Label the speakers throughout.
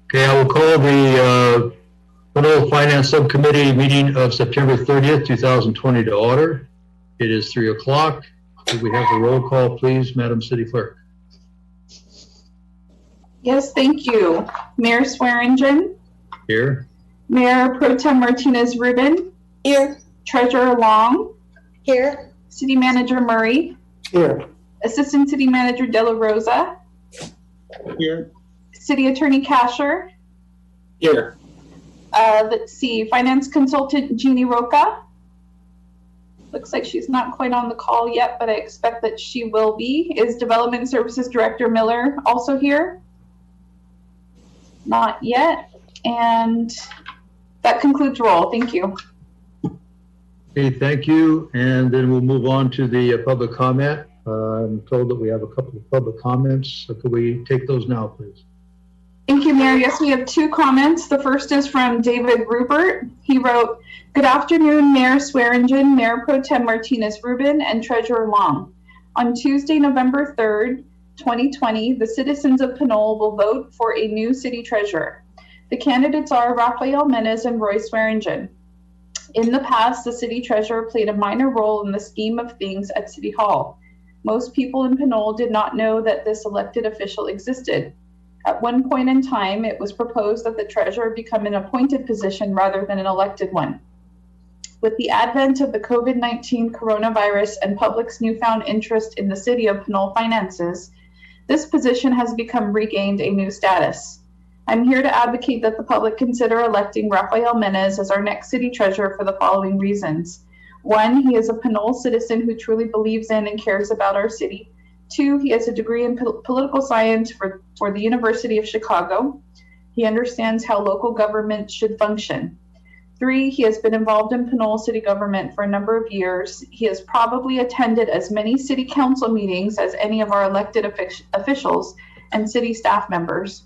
Speaker 1: Okay, I will call the Canola Finance Subcommittee meeting of September 30th, 2020 to order. It is 3 o'clock. Could we have a roll call, please, Madam City Clerk?
Speaker 2: Yes, thank you. Mayor Swearingen.
Speaker 1: Here.
Speaker 2: Mayor Pro Tem Martinez Rubin.
Speaker 3: Here.
Speaker 2: Treasurer Long.
Speaker 3: Here.
Speaker 2: City Manager Murray.
Speaker 4: Here.
Speaker 2: Assistant City Manager De La Rosa.
Speaker 4: Here.
Speaker 2: City Attorney Kasher.
Speaker 4: Here.
Speaker 2: Let's see, Finance Consultant Jeannie Roca. Looks like she's not quite on the call yet, but I expect that she will be. Is Development Services Director Miller also here? Not yet. And that concludes roll. Thank you.
Speaker 1: Okay, thank you. And then we'll move on to the public comment. I'm told that we have a couple of public comments. So could we take those now, please?
Speaker 2: Thank you, Mayor. Yes, we have two comments. The first is from David Rupert. He wrote, "Good afternoon, Mayor Swearingen, Mayor Pro Tem Martinez Rubin, and Treasurer Long. On Tuesday, November 3rd, 2020, the citizens of Canola will vote for a new city treasurer. The candidates are Rafael Menez and Roy Swearingen. In the past, the city treasurer played a minor role in the scheme of things at City Hall. Most people in Canola did not know that this elected official existed. At one point in time, it was proposed that the treasurer become an appointed position rather than an elected one. With the advent of the COVID-19 coronavirus and public's newfound interest in the city of Canola finances, this position has regained a new status. I'm here to advocate that the public consider electing Rafael Menez as our next city treasurer for the following reasons. 1, he is a Canola citizen who truly believes in and cares about our city. 2, he has a degree in political science for the University of Chicago. He understands how local government should function. 3, he has been involved in Canola city government for a number of years. He has probably attended as many city council meetings as any of our elected officials and city staff members.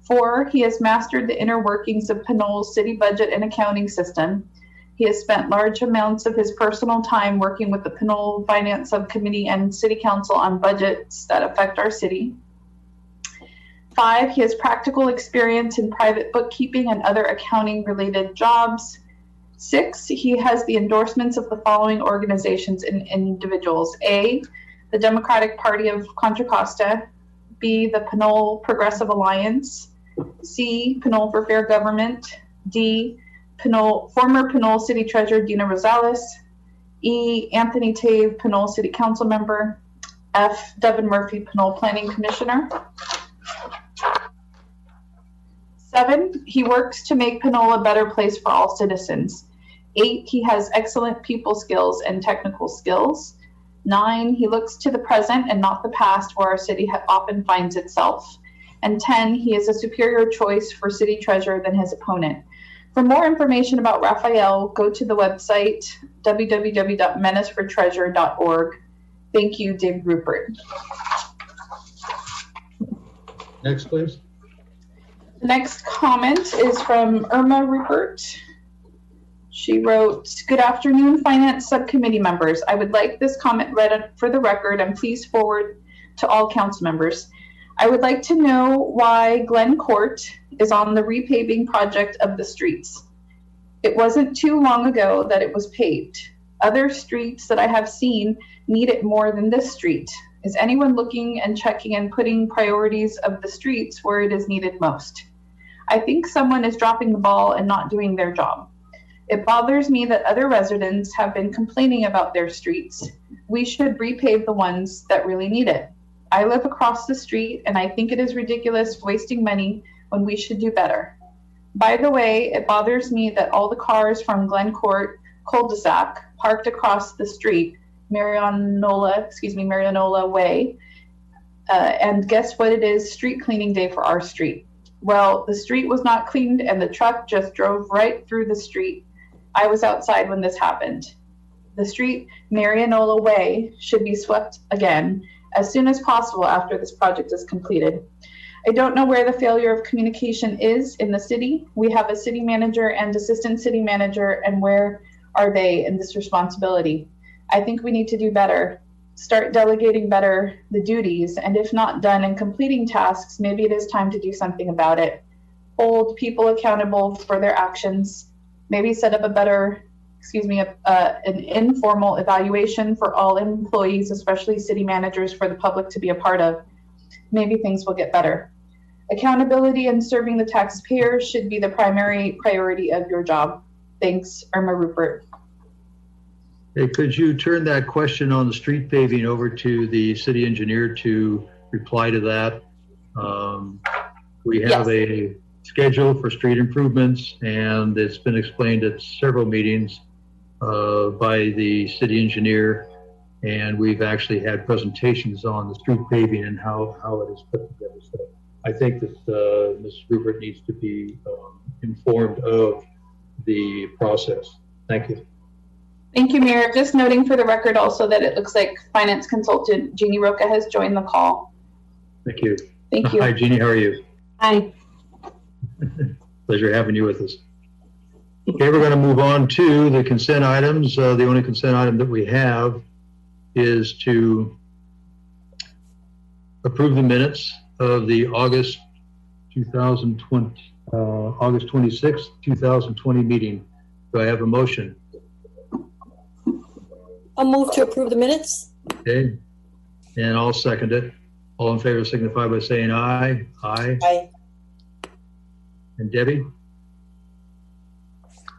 Speaker 2: 4, he has mastered the inner workings of Canola's city budget and accounting system. He has spent large amounts of his personal time working with the Canola Finance Subcommittee and City Council on budgets that affect our city. 5, he has practical experience in private bookkeeping and other accounting-related jobs. 6, he has the endorsements of the following organizations and individuals. A, the Democratic Party of Contra Costa. B, the Canola Progressive Alliance. C, Canola for Fair Government. D, former Canola City Treasurer Dina Rosales. E, Anthony Tave, Canola City Council Member. F, Devin Murphy, Canola Planning Commissioner. 7, he works to make Canola a better place for all citizens. 8, he has excellent people skills and technical skills. 9, he looks to the present and not the past where our city often finds itself. And 10, he is a superior choice for city treasurer than his opponent. For more information about Rafael, go to the website www.menezfortreasurer.org. Thank you, Dave Rupert.
Speaker 1: Next, please.
Speaker 2: The next comment is from Irma Rupert. She wrote, "Good afternoon, Finance Subcommittee members. I would like this comment read for the record and please forward to all council members. I would like to know why Glen Court is on the repaving project of the streets. It wasn't too long ago that it was paved. Other streets that I have seen need it more than this street. Is anyone looking and checking and putting priorities of the streets where it is needed most? I think someone is dropping the ball and not doing their job. It bothers me that other residents have been complaining about their streets. We should repave the ones that really need it. I live across the street and I think it is ridiculous wasting money when we should do better. By the way, it bothers me that all the cars from Glen Court cul-de-sac parked across the street, Marionola Way, and guess what it is? Street cleaning day for our street. Well, the street was not cleaned and the truck just drove right through the street. I was outside when this happened. The street, Marionola Way, should be swept again as soon as possible after this project is completed. I don't know where the failure of communication is in the city. We have a city manager and assistant city manager, and where are they in this responsibility? I think we need to do better. Start delegating better the duties, and if not done and completing tasks, maybe it is time to do something about it. Hold people accountable for their actions. Maybe set up an informal evaluation for all employees, especially city managers, for the public to be a part of. Maybe things will get better. Accountability and serving the taxpayer should be the primary priority of your job. Thanks, Irma Rupert.
Speaker 1: Hey, could you turn that question on the street paving over to the city engineer to reply to that? We have a schedule for street improvements, and it's been explained at several meetings by the city engineer, and we've actually had presentations on the street paving and how it is put together. So I think that Ms. Rupert needs to be informed of the process. Thank you.
Speaker 2: Thank you, Mayor. Just noting for the record also that it looks like Finance Consultant Jeannie Roca has joined the call.
Speaker 1: Thank you.
Speaker 2: Thank you.
Speaker 1: Hi, Jeannie. How are you?
Speaker 2: Hi.
Speaker 1: Pleasure having you with us. Okay, we're going to move on to the consent items. The only consent item that we have is to approve the minutes of the August 26th, 2020 meeting. Do I have a motion?
Speaker 3: I'll move to approve the minutes.
Speaker 1: Okay, and I'll second it. All in favor signify by saying aye. Aye.
Speaker 3: Aye.
Speaker 1: And Debbie?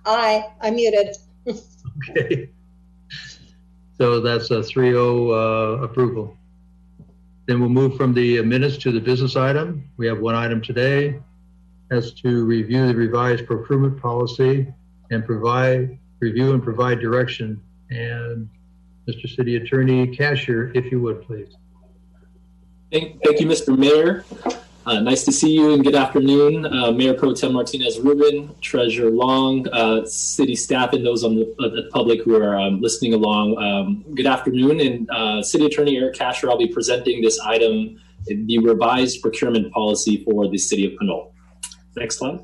Speaker 3: Aye. I'm muted.
Speaker 1: Okay. So that's a 3-0 approval. Then we'll move from the minutes to the business item. We have one item today as to review the revised procurement policy and review and provide direction. And Mr. City Attorney Cashier, if you would, please.
Speaker 4: Thank you, Mr. Mayor. Nice to see you and good afternoon. Mayor Pro Tem Martinez Rubin, Treasurer Long, city staff, and those on the public who are listening along. Good afternoon. And City Attorney Eric Cashier, I'll be presenting this item, the revised procurement policy for the city of Canola. Next slide.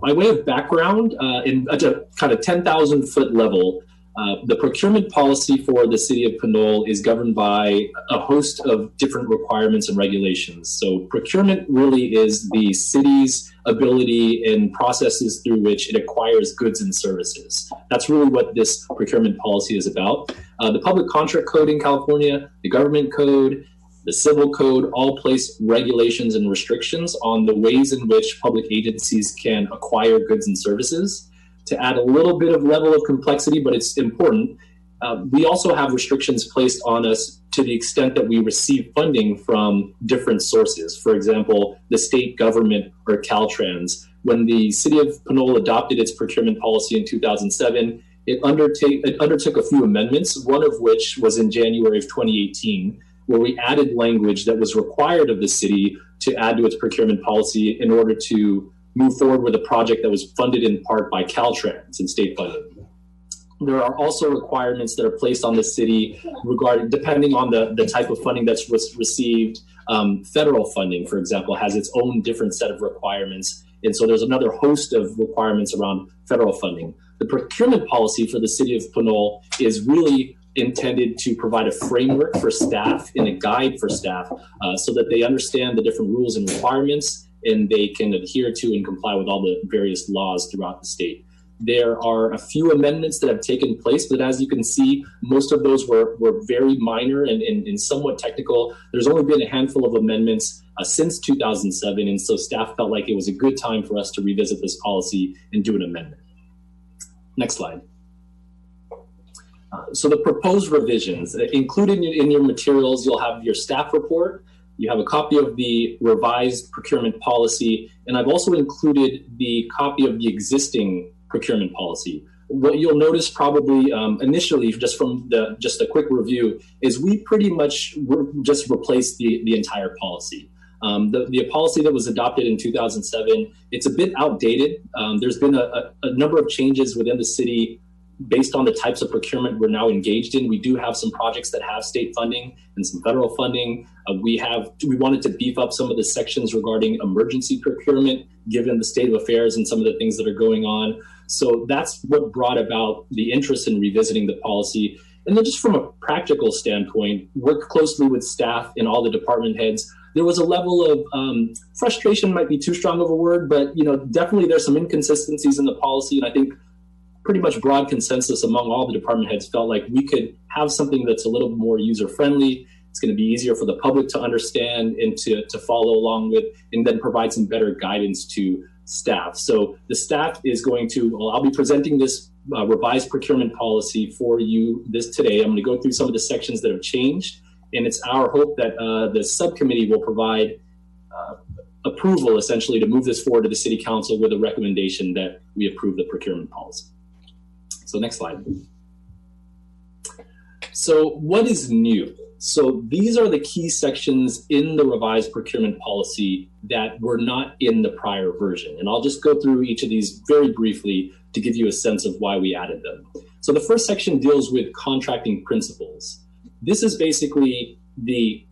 Speaker 4: By way of background, at a kind of 10,000 foot level, the procurement policy for the city of Canola is governed by a host of different requirements and regulations. So procurement really is the city's ability and processes through which it acquires goods and services. That's really what this procurement policy is about. The public contract code in California, the government code, the civil code all place regulations and restrictions on the ways in which public agencies can acquire goods and services. To add a little bit of level of complexity, but it's important, we also have restrictions placed on us to the extent that we receive funding from different sources. For example, the state government or Caltrans. When the city of Canola adopted its procurement policy in 2007, it undertook a few amendments, one of which was in January of 2018, where we added language that was required of the city to add to its procurement policy in order to move forward with a project that was funded in part by Caltrans and state funding. There are also requirements that are placed on the city regarding, depending on the type of funding that's received. Federal funding, for example, has its own different set of requirements. And so there's another host of requirements around federal funding. The procurement policy for the city of Canola is really intended to provide a framework for staff and a guide for staff so that they understand the different rules and requirements and they can adhere to and comply with all the various laws throughout the state. There are a few amendments that have taken place, but as you can see, most of those were very minor and somewhat technical. There's only been a handful of amendments since 2007, and so staff felt like it was a good time for us to revisit this policy and do an amendment. Next slide. So the proposed revisions, included in your materials, you'll have your staff report, you have a copy of the revised procurement policy, and I've also included the copy of the existing procurement policy. What you'll notice probably initially, just from just a quick review, is we pretty much just replaced the entire policy. The policy that was adopted in 2007, it's a bit outdated. There's been a number of changes within the city based on the types of procurement we're now engaged in. We do have some projects that have state funding and some federal funding. We wanted to beef up some of the sections regarding emergency procurement given the state of affairs and some of the things that are going on. So that's what brought about the interest in revisiting the policy. And then just from a practical standpoint, work closely with staff and all the department heads. There was a level of frustration, might be too strong of a word, but definitely there's some inconsistencies in the policy. And I think pretty much broad consensus among all the department heads felt like we could have something that's a little more user-friendly. It's going to be easier for the public to understand and to follow along with, and then provide some better guidance to staff. So the staff is going to, I'll be presenting this revised procurement policy for you today. I'm going to go through some of the sections that have changed, and it's our hope that the subcommittee will provide approval essentially to move this forward to the city council with a recommendation that we approve the procurement policy. So next slide. So what is new? So these are the key sections in the revised procurement policy that were not in the prior version. And I'll just go through each of these very briefly to give you a sense of why we added them. So the first section deals with contracting principles. This is basically the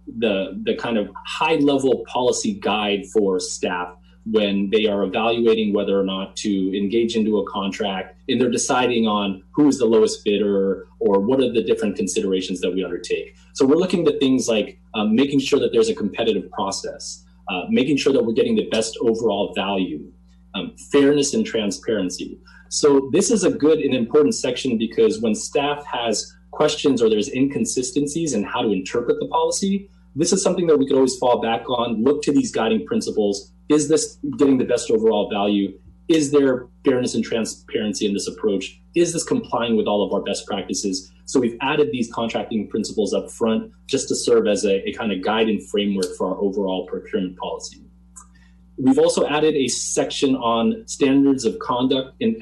Speaker 4: kind of high level policy guide for staff when they are evaluating whether or not to engage into a contract, and they're deciding on who is the lowest bidder or what are the different considerations that we undertake. So we're looking at things like making sure that there's a competitive process, making sure that we're getting the best overall value, fairness and transparency. So this is a good and important section because when staff has questions or there's inconsistencies in how to interpret the policy, this is something that we could always fall back on, look to these guiding principles. Is this getting the best overall value? Is there fairness and transparency in this approach? Is this complying with all of our best practices? So we've added these contracting principles up front just to serve as a kind of guide and framework for our overall procurement policy. We've also added a section on standards of conduct and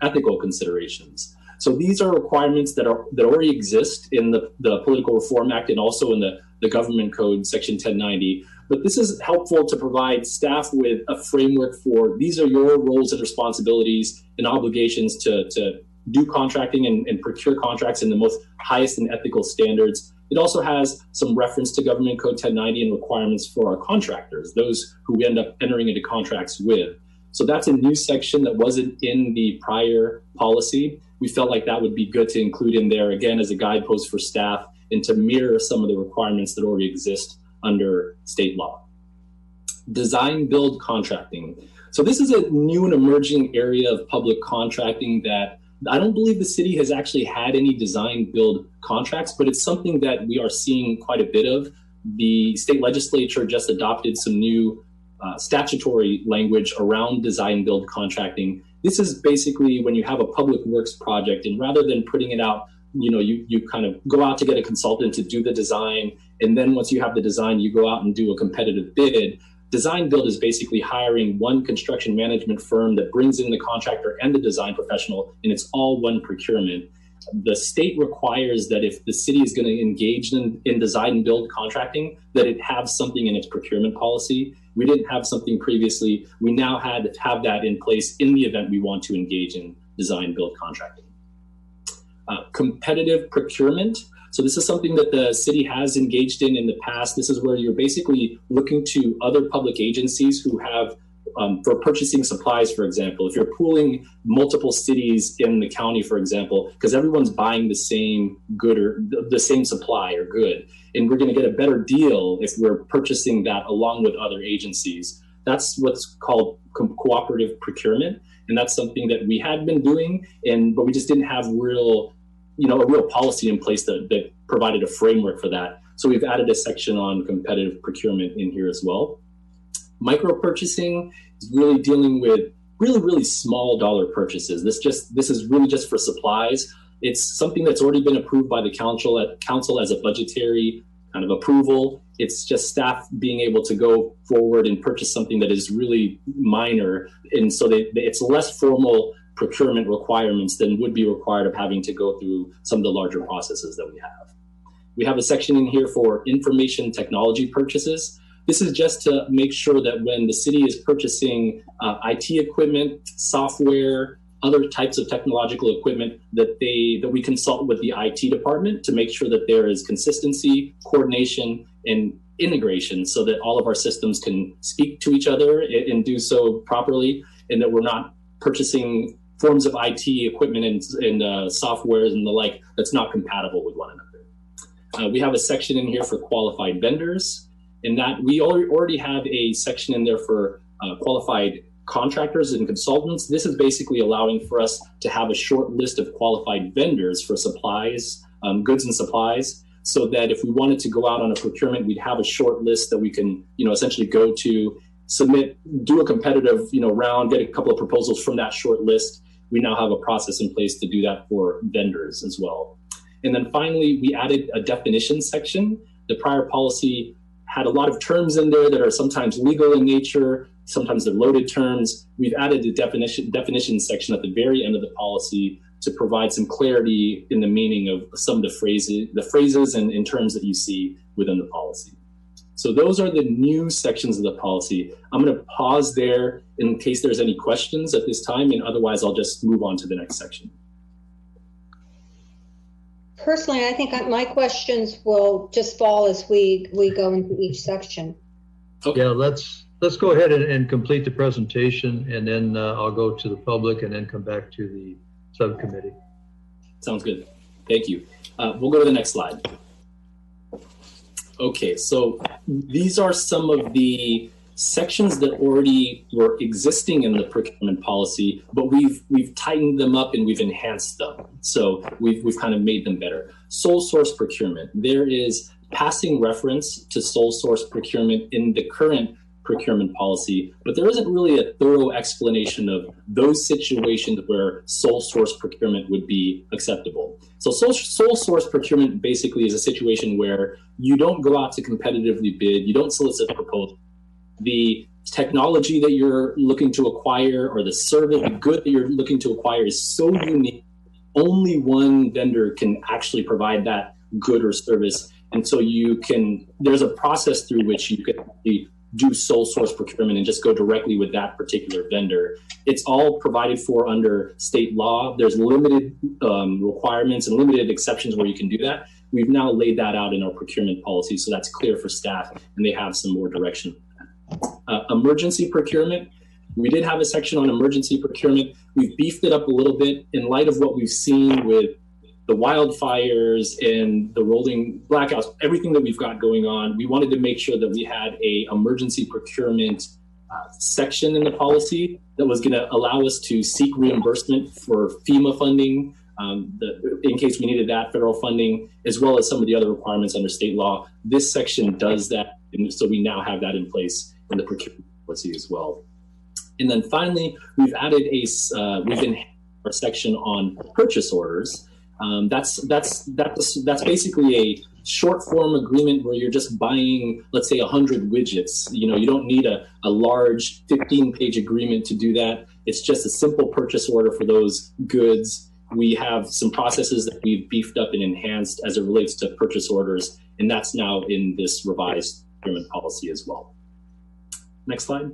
Speaker 4: ethical considerations. So these are requirements that already exist in the Political Reform Act and also in the Government Code, Section 1090. But this is helpful to provide staff with a framework for these are your roles and responsibilities and obligations to do contracting and procure contracts in the most highest and ethical standards. It also has some reference to Government Code 1090 and requirements for our contractors, those who we end up entering into contracts with. So that's a new section that wasn't in the prior policy. We felt like that would be good to include in there, again, as a guidepost for staff and to mirror some of the requirements that already exist under state law. Design build contracting. So this is a new and emerging area of public contracting that I don't believe the city has actually had any design build contracts, but it's something that we are seeing quite a bit of. The state legislature just adopted some new statutory language around design build contracting. This is basically when you have a public works project, and rather than putting it out, you kind of go out to get a consultant to do the design, and then once you have the design, you go out and do a competitive bid. Design build is basically hiring one construction management firm that brings in the contractor and the design professional, and it's all one procurement. The state requires that if the city is going to engage in design and build contracting, that it have something in its procurement policy. We didn't have something previously. We now have that in place in the event we want to engage in design build contracting. Competitive procurement. So this is something that the city has engaged in the past. This is where you're basically looking to other public agencies who have, for purchasing supplies, for example, if you're pooling multiple cities in the county, for example, because everyone's buying the same good or the same supply or good, and we're going to get a better deal if we're purchasing that along with other agencies. That's what's called cooperative procurement. And that's something that we had been doing, but we just didn't have a real policy in place that provided a framework for that. So we've added a section on competitive procurement in here as well. Micro purchasing is really dealing with really small dollar purchases. This is really just for supplies. It's something that's already been approved by the council as a budgetary kind of approval. It's just staff being able to go forward and purchase something that is really minor. And so it's less formal procurement requirements than would be required of having to go through some of the larger processes that we have. We have a section in here for information technology purchases. This is just to make sure that when the city is purchasing IT equipment, software, other types of technological equipment, that we consult with the IT department to make sure that there is consistency, coordination, and integration so that all of our systems can speak to each other and do so properly, and that we're not purchasing forms of IT equipment and softwares and the like that's not compatible with one another. We have a section in here for qualified vendors, and that we already have a section in there for qualified contractors and consultants. This is basically allowing for us to have a short list of qualified vendors for supplies, goods and supplies, so that if we wanted to go out on a procurement, we'd have a short list that we can, essentially go to, submit, do a competitive, round, get a couple of proposals from that short list. We now have a process in place to do that for vendors as well. And then finally, we added a definition section. The prior policy had a lot of terms in there that are sometimes legal in nature, sometimes they're loaded terms. We've added the definition section at the very end of the policy to provide some clarity in the meaning of some of the phrases and terms that you see within the policy. So those are the new sections of the policy. I'm going to pause there in case there's any questions at this time, and otherwise I'll just move on to the next section.
Speaker 3: Personally, I think my questions will just fall as we go into each section.
Speaker 4: Okay.
Speaker 1: Yeah, let's go ahead and complete the presentation, and then I'll go to the public and then come back to the subcommittee.
Speaker 4: Sounds good. Thank you. We'll go to the next slide. Okay, so these are some of the sections that already were existing in the procurement policy, but we've tightened them up and we've enhanced them. So we've kind of made them better. Sole source procurement. There is passing reference to sole source procurement in the current procurement policy, but there isn't really a thorough explanation of those situations where sole source procurement would be acceptable. So sole source procurement basically is a situation where you don't go out to competitively bid, you don't solicit proposals. The technology that you're looking to acquire or the service, the good that you're looking to acquire is so unique, only one vendor can actually provide that good or service. And so there's a process through which you can do sole source procurement and just go directly with that particular vendor. It's all provided for under state law. There's limited requirements and limited exceptions where you can do that. We've now laid that out in our procurement policy, so that's clear for staff and they have some more direction. Emergency procurement. We did have a section on emergency procurement. We've beefed it up a little bit in light of what we've seen with the wildfires and the rolling blackouts, everything that we've got going on. We wanted to make sure that we had a emergency procurement section in the policy that was going to allow us to seek reimbursement for FEMA funding, in case we needed that federal funding, as well as some of the other requirements under state law. This section does that, and so we now have that in place in the procurement policy as well. And then finally, we've added we've enhanced our section on purchase orders. That's basically a short form agreement where you're just buying, let's say, 100 widgets. You don't need a large 15-page agreement to do that. It's just a simple purchase order for those goods. We have some processes that we've beefed up and enhanced as it relates to purchase orders, and that's now in this revised procurement policy as well. Next slide.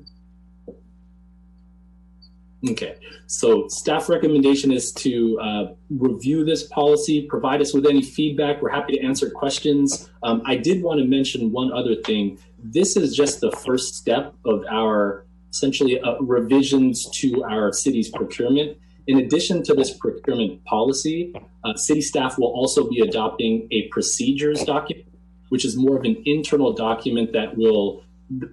Speaker 4: Okay, so staff recommendation is to review this policy, provide us with any feedback. We're happy to answer questions. I did want to mention one other thing. This is just the first step of our essentially revisions to our city's procurement. In addition to this procurement policy, city staff will also be adopting a procedures document, which is more of an internal document that will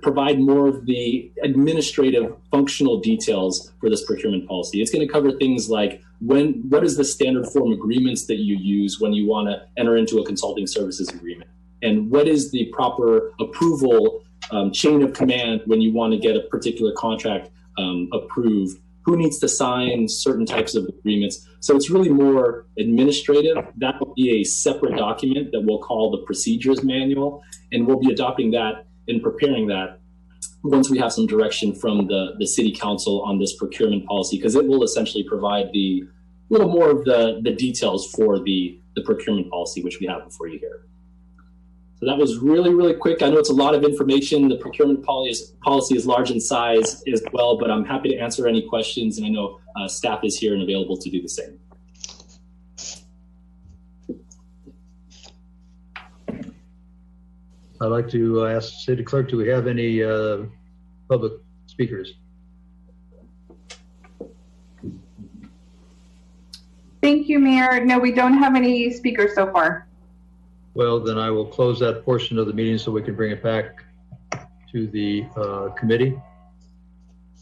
Speaker 4: provide more of the administrative functional details for this procurement policy. It's going to cover things like what is the standard form agreements that you use when you want to enter into a consulting services agreement, and what is the proper approval chain of command when you want to get a particular contract approved, who needs to sign certain types of agreements. So it's really more administrative. That will be a separate document that we'll call the procedures manual, and we'll be adopting that and preparing that once we have some direction from the city council on this procurement policy, because it will essentially provide the little more of the details for the procurement policy, which we have before you here. So that was really, really quick. I know it's a lot of information. The procurement policy is large in size as well, but I'm happy to answer any questions, and I know staff is here and available to do the same.
Speaker 1: I'd like to ask the city clerk, do we have any public speakers?
Speaker 2: Thank you, Mayor. No, we don't have any speakers so far.
Speaker 1: Well, then I will close that portion of the meeting so we can bring it back to the committee.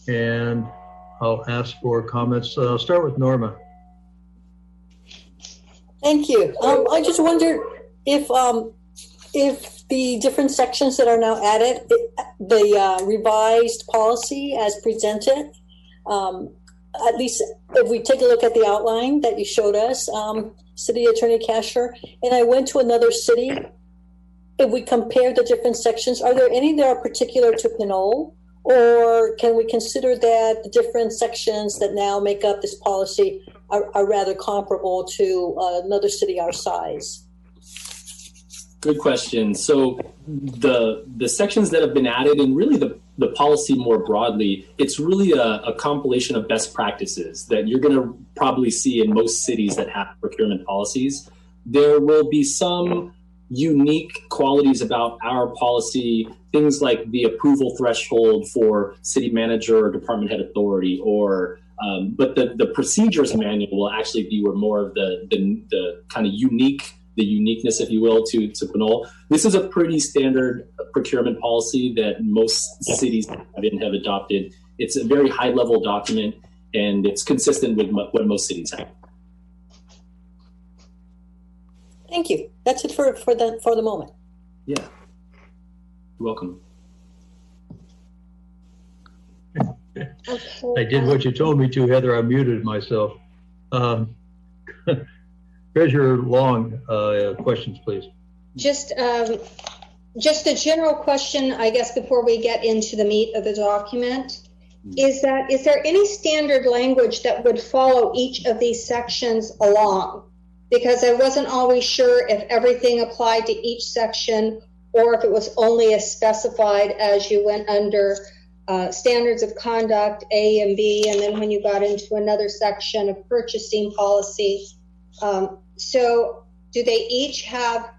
Speaker 1: And I'll ask for comments. I'll start with Norma.
Speaker 5: Thank you. I just wondered if the different sections that are now added, the revised policy as presented, at least if we take a look at the outline that you showed us, City Attorney Casher, and I went to another city, if we compare the different sections, are there any that are particular to Canola? Or can we consider that the different sections that now make up this policy are rather comparable to another city our size?
Speaker 4: Good question. So the sections that have been added, and really the policy more broadly, it's really a compilation of best practices that you're going to probably see in most cities that have procurement policies. There will be some unique qualities about our policy, things like the approval threshold for city manager or department head authority, or but the procedures manual will actually be where more of the kind of uniqueness, if you will, to Canola. This is a pretty standard procurement policy that most cities have adopted. It's a very high level document, and it's consistent with what most cities have.
Speaker 5: Thank you. That's it for the moment.
Speaker 4: Yeah. You're welcome.
Speaker 1: I did what you told me to, Heather. I muted myself. Treasurer Long, questions, please.
Speaker 3: Just a general question, I guess, before we get into the meat of the document, is there any standard language that would follow each of these sections along? Because I wasn't always sure if everything applied to each section or if it was only as specified as you went under standards of conduct, A and B, and then when you got into another section of purchasing policy. So do they each have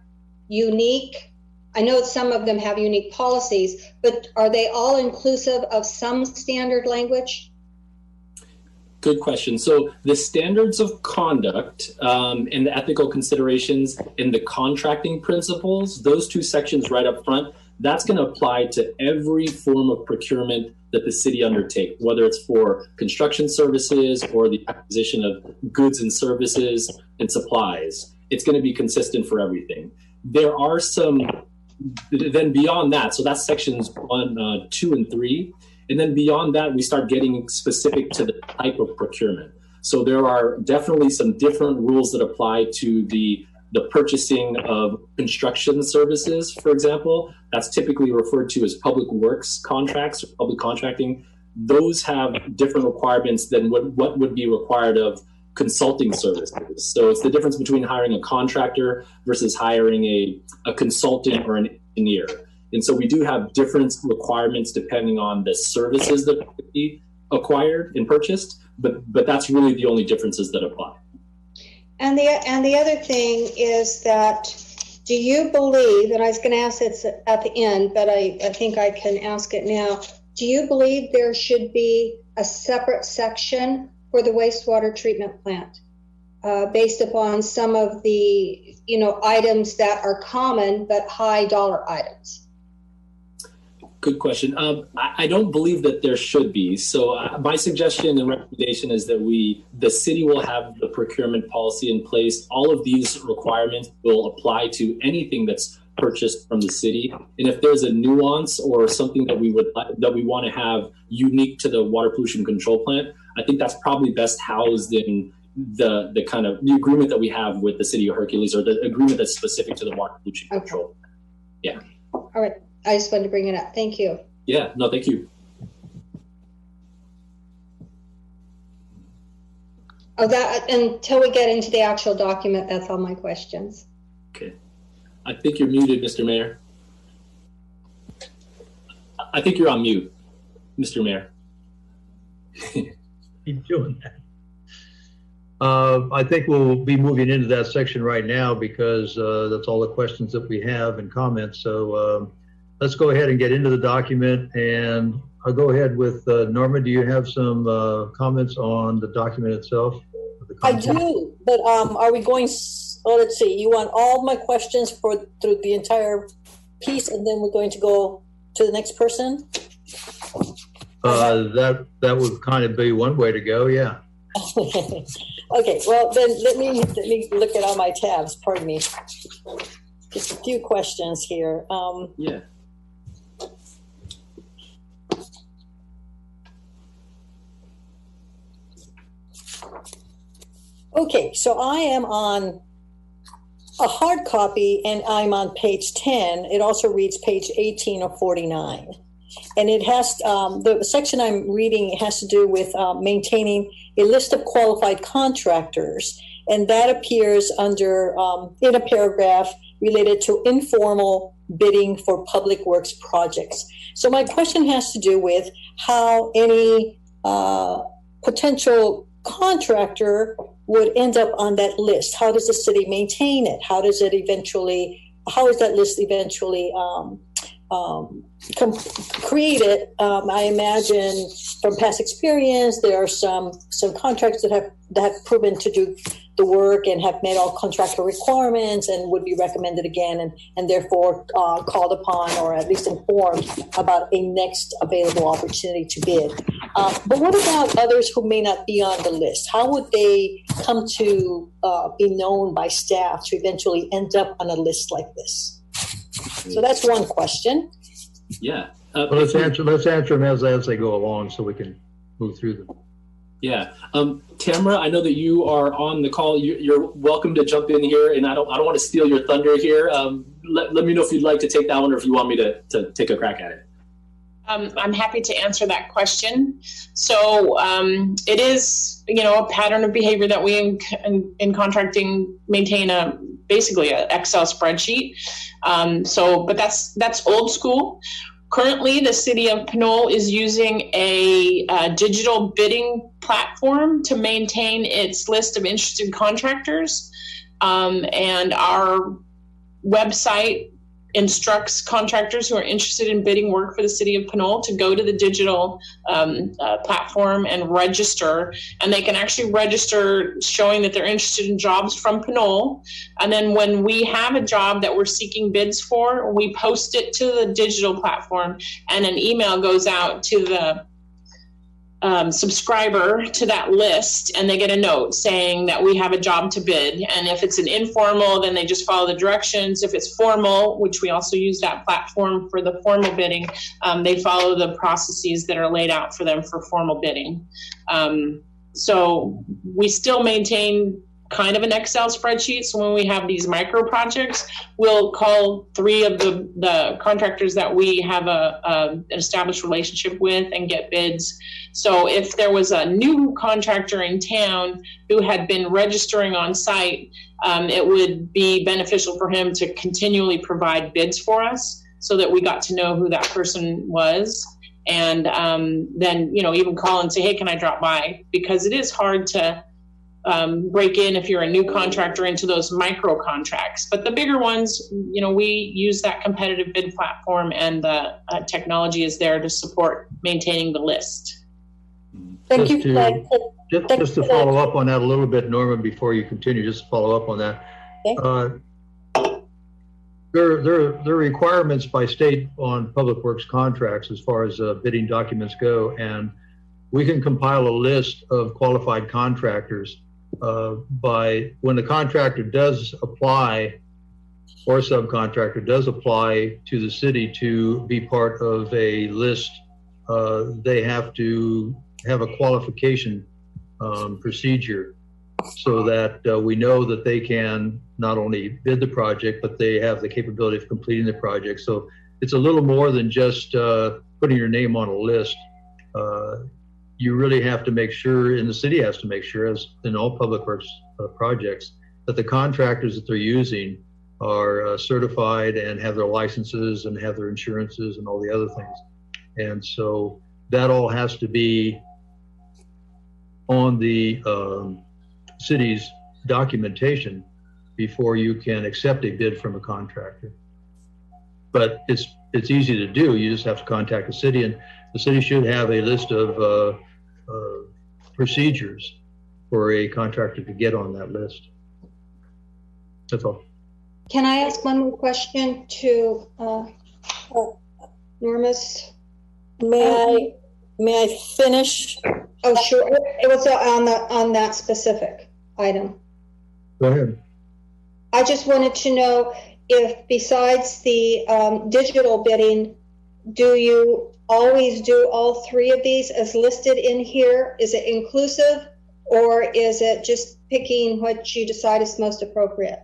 Speaker 3: unique, I know some of them have unique policies, but are they all inclusive of some standard language?
Speaker 4: Good question. So the standards of conduct and the ethical considerations and the contracting principles, those two sections right up front, that's going to apply to every form of procurement that the city undertakes, whether it's for construction services or the acquisition of goods and services and supplies. It's going to be consistent for everything. There are some, then beyond that, so that's sections 1, 2, and 3. And then beyond that, we start getting specific to the type of procurement. So there are definitely some different rules that apply to the purchasing of construction services, for example. That's typically referred to as public works contracts or public contracting. Those have different requirements than what would be required of consulting services. So it's the difference between hiring a contractor versus hiring a consultant or an engineer. And so we do have different requirements depending on the services that could be acquired and purchased, but that's really the only differences that apply.
Speaker 3: And the other thing is that, do you believe, and I was going to ask this at the end, but I think I can ask it now, do you believe there should be a separate section for the wastewater treatment plant based upon some of the items that are common but high dollar items?
Speaker 4: Good question. I don't believe that there should be. So my suggestion and recommendation is that the city will have the procurement policy in place. All of these requirements will apply to anything that's purchased from the city. And if there's a nuance or something that we want to have unique to the water pollution control plant, I think that's probably best housed in the kind of the agreement that we have with the city of Hercules, or the agreement that's specific to the water pollution control. Yeah.
Speaker 3: All right. I just wanted to bring it up. Thank you.
Speaker 4: Yeah, no, thank you.
Speaker 3: Oh, that until we get into the actual document, that's all my questions.
Speaker 4: Okay. I think you're muted, Mr. Mayor. I think you're on mute, Mr. Mayor.
Speaker 1: Keep doing that. I think we'll be moving into that section right now because that's all the questions that we have and comments. So let's go ahead and get into the document, and I'll go ahead with Norma. Do you have some comments on the document itself?
Speaker 5: I do, but are we going, let's see, you want all my questions through the entire piece, and then we're going to go to the next person?
Speaker 1: That would kind of be one way to go, yeah.
Speaker 5: Okay, well then let me look at all my tabs. Pardon me. Just a few questions here.
Speaker 4: Yeah.
Speaker 5: Okay, so I am on a hard copy, and I'm on page 10. It also reads page 18 of 49. And it has, the section I'm reading has to do with maintaining a list of qualified contractors. And that appears under, in a paragraph related to informal bidding for public works projects. So my question has to do with how any potential contractor would end up on that list. How does the city maintain it? How is that list eventually created? I imagine from past experience, there are some contractors that have proven to do the work and have met all contractor requirements and would be recommended again, and therefore called upon or at least informed about a next available opportunity to bid. But what about others who may not be on the list? How would they come to be known by staff to eventually end up on a list like this? So that's one question.
Speaker 4: Yeah.
Speaker 1: Well, let's answer them as they go along so we can move through them.
Speaker 4: Yeah. Tamara, I know that you are on the call. You're welcome to jump in here, and I don't want to steal your thunder here. Let me know if you'd like to take that one or if you want me to take a crack at it.
Speaker 6: I'm happy to answer that question. So it is, a pattern of behavior that we in contracting maintain basically an Excel spreadsheet. But that's old school. Currently, the city of Canola is using a digital bidding platform to maintain its list of interested contractors. And our website instructs contractors who are interested in bidding work for the city of Canola to go to the digital platform and register. And they can actually register showing that they're interested in jobs from Canola. And then when we have a job that we're seeking bids for, we post it to the digital platform, and an email goes out to the subscriber to that list, and they get a note saying that we have a job to bid. And if it's an informal, then they just follow the directions. If it's formal, which we also use that platform for the formal bidding, they follow the processes that are laid out for them for formal bidding. So we still maintain kind of an Excel spreadsheet. So when we have these micro projects, we'll call 3 of the contractors that we have an established relationship with and get bids. So if there was a new contractor in town who had been registering on site, it would be beneficial for him to continually provide bids for us so that we got to know who that person was. And then, even call and say, hey, can I drop by? Because it is hard to break in if you're a new contractor into those micro contracts. But the bigger ones, we use that competitive bid platform, and the technology is there to support maintaining the list.
Speaker 5: Thank you.
Speaker 1: Just to follow up on that a little bit, Norman, before you continue, just to follow up on that.
Speaker 5: Okay.
Speaker 1: There are requirements by state on public works contracts as far as bidding documents go, and we can compile a list of qualified contractors by when the contractor does apply, or subcontractor does apply to the city to be part of a list. They have to have a qualification procedure so that we know that they can not only bid the project, but they have the capability of completing the project. So it's a little more than just putting your name on a list. You really have to make sure, and the city has to make sure, as in all public works projects, that the contractors that they're using are certified and have their licenses and have their insurances and all the other things. And so that all has to be on the city's documentation before you can accept a bid from a contractor. But it's easy to do. You just have to contact the city, and the city should have a list of procedures for a contractor to get on that list. That's all.
Speaker 3: Can I ask one more question to Norma's?
Speaker 5: May I finish?
Speaker 3: Oh, sure. It was on that specific item.
Speaker 1: Go ahead.
Speaker 3: I just wanted to know if, besides the digital bidding, do you always do all three of these as listed in here? Is it inclusive, or is it just picking what you decide is most appropriate?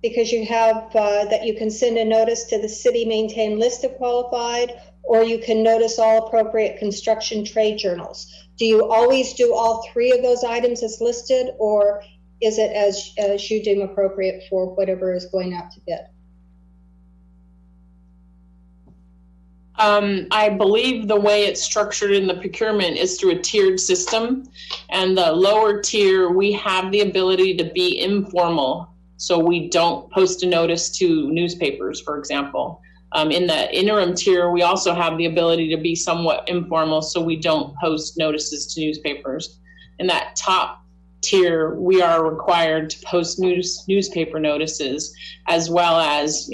Speaker 3: Because you have that you can send a notice to the city maintained list of qualified, or you can notice all appropriate construction trade journals. Do you always do all three of those items as listed, or is it as you deem appropriate for whatever is going out to bid?
Speaker 6: I believe the way it's structured in the procurement is through a tiered system, and the lower tier, we have the ability to be informal. So we don't post a notice to newspapers, for example. In the interim tier, we also have the ability to be somewhat informal, so we don't post notices to newspapers. In that top tier, we are required to post newspaper notices, as well as,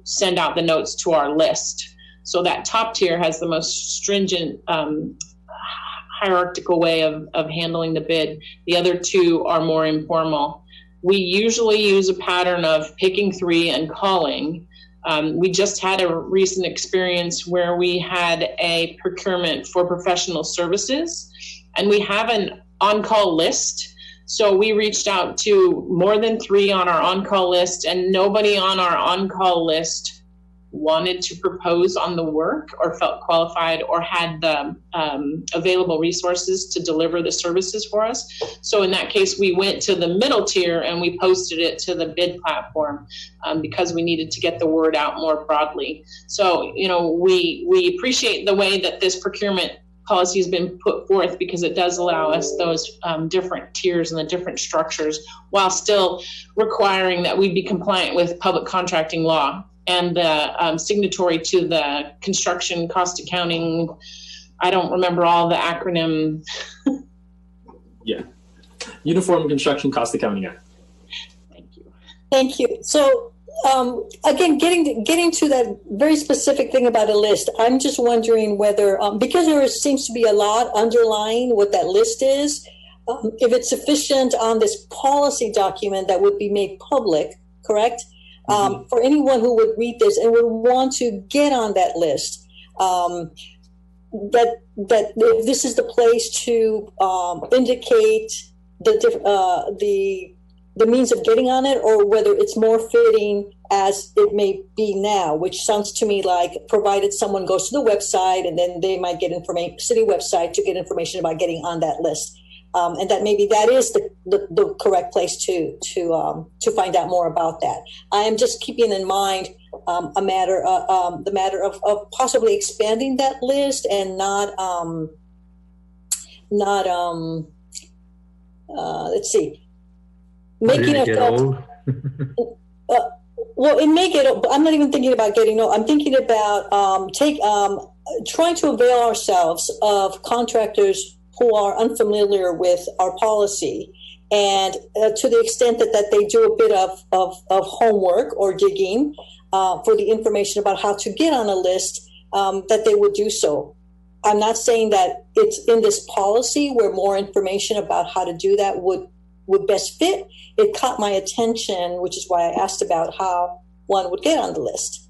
Speaker 6: send out the notes to our list. So that top tier has the most stringent hierarchical way of handling the bid. The other two are more informal. We usually use a pattern of picking three and calling. We just had a recent experience where we had a procurement for professional services, and we have an on-call list. So we reached out to more than three on our on-call list, and nobody on our on-call list wanted to propose on the work or felt qualified or had the available resources to deliver the services for us. So in that case, we went to the middle tier and we posted it to the bid platform because we needed to get the word out more broadly. So, we appreciate the way that this procurement policy has been put forth, because it does allow us those different tiers and the different structures, while still requiring that we be compliant with public contracting law and the signatory to the construction cost accounting. I don't remember all the acronym.
Speaker 4: Yeah. Uniform Construction Cost Accounting Act.
Speaker 6: Thank you.
Speaker 5: Thank you. So again, getting to that very specific thing about a list, I'm just wondering whether, because there seems to be a lot underlying what that list is, if it's sufficient on this policy document that would be made public, correct? For anyone who would read this and would want to get on that list, that if this is the place to indicate the means of getting on it, or whether it's more fitting as it may be now, which sounds to me like provided someone goes to the website and then they might get information, city website, to get information about getting on that list. And that maybe that is the correct place to find out more about that. I am just keeping in mind the matter of possibly expanding that list and not let's see, making it old. Well, it may get. I'm not even thinking about getting old. I'm thinking about trying to avail ourselves of contractors who are unfamiliar with our policy, and to the extent that they do a bit of homework or digging for the information about how to get on a list, that they would do so. I'm not saying that it's in this policy where more information about how to do that would best fit. It caught my attention, which is why I asked about how one would get on the list.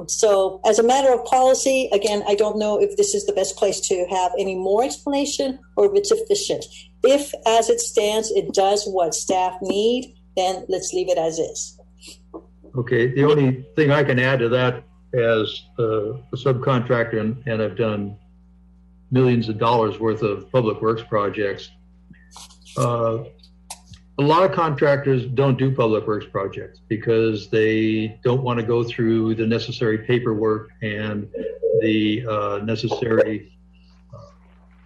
Speaker 5: So as a matter of policy, again, I don't know if this is the best place to have any more explanation or if it's sufficient. If, as it stands, it does what staff need, then let's leave it as is.
Speaker 1: Okay, the only thing I can add to that as a subcontractor, and I've done millions of dollars worth of public works projects, a lot of contractors don't do public works projects because they don't want to go through the necessary paperwork and the necessary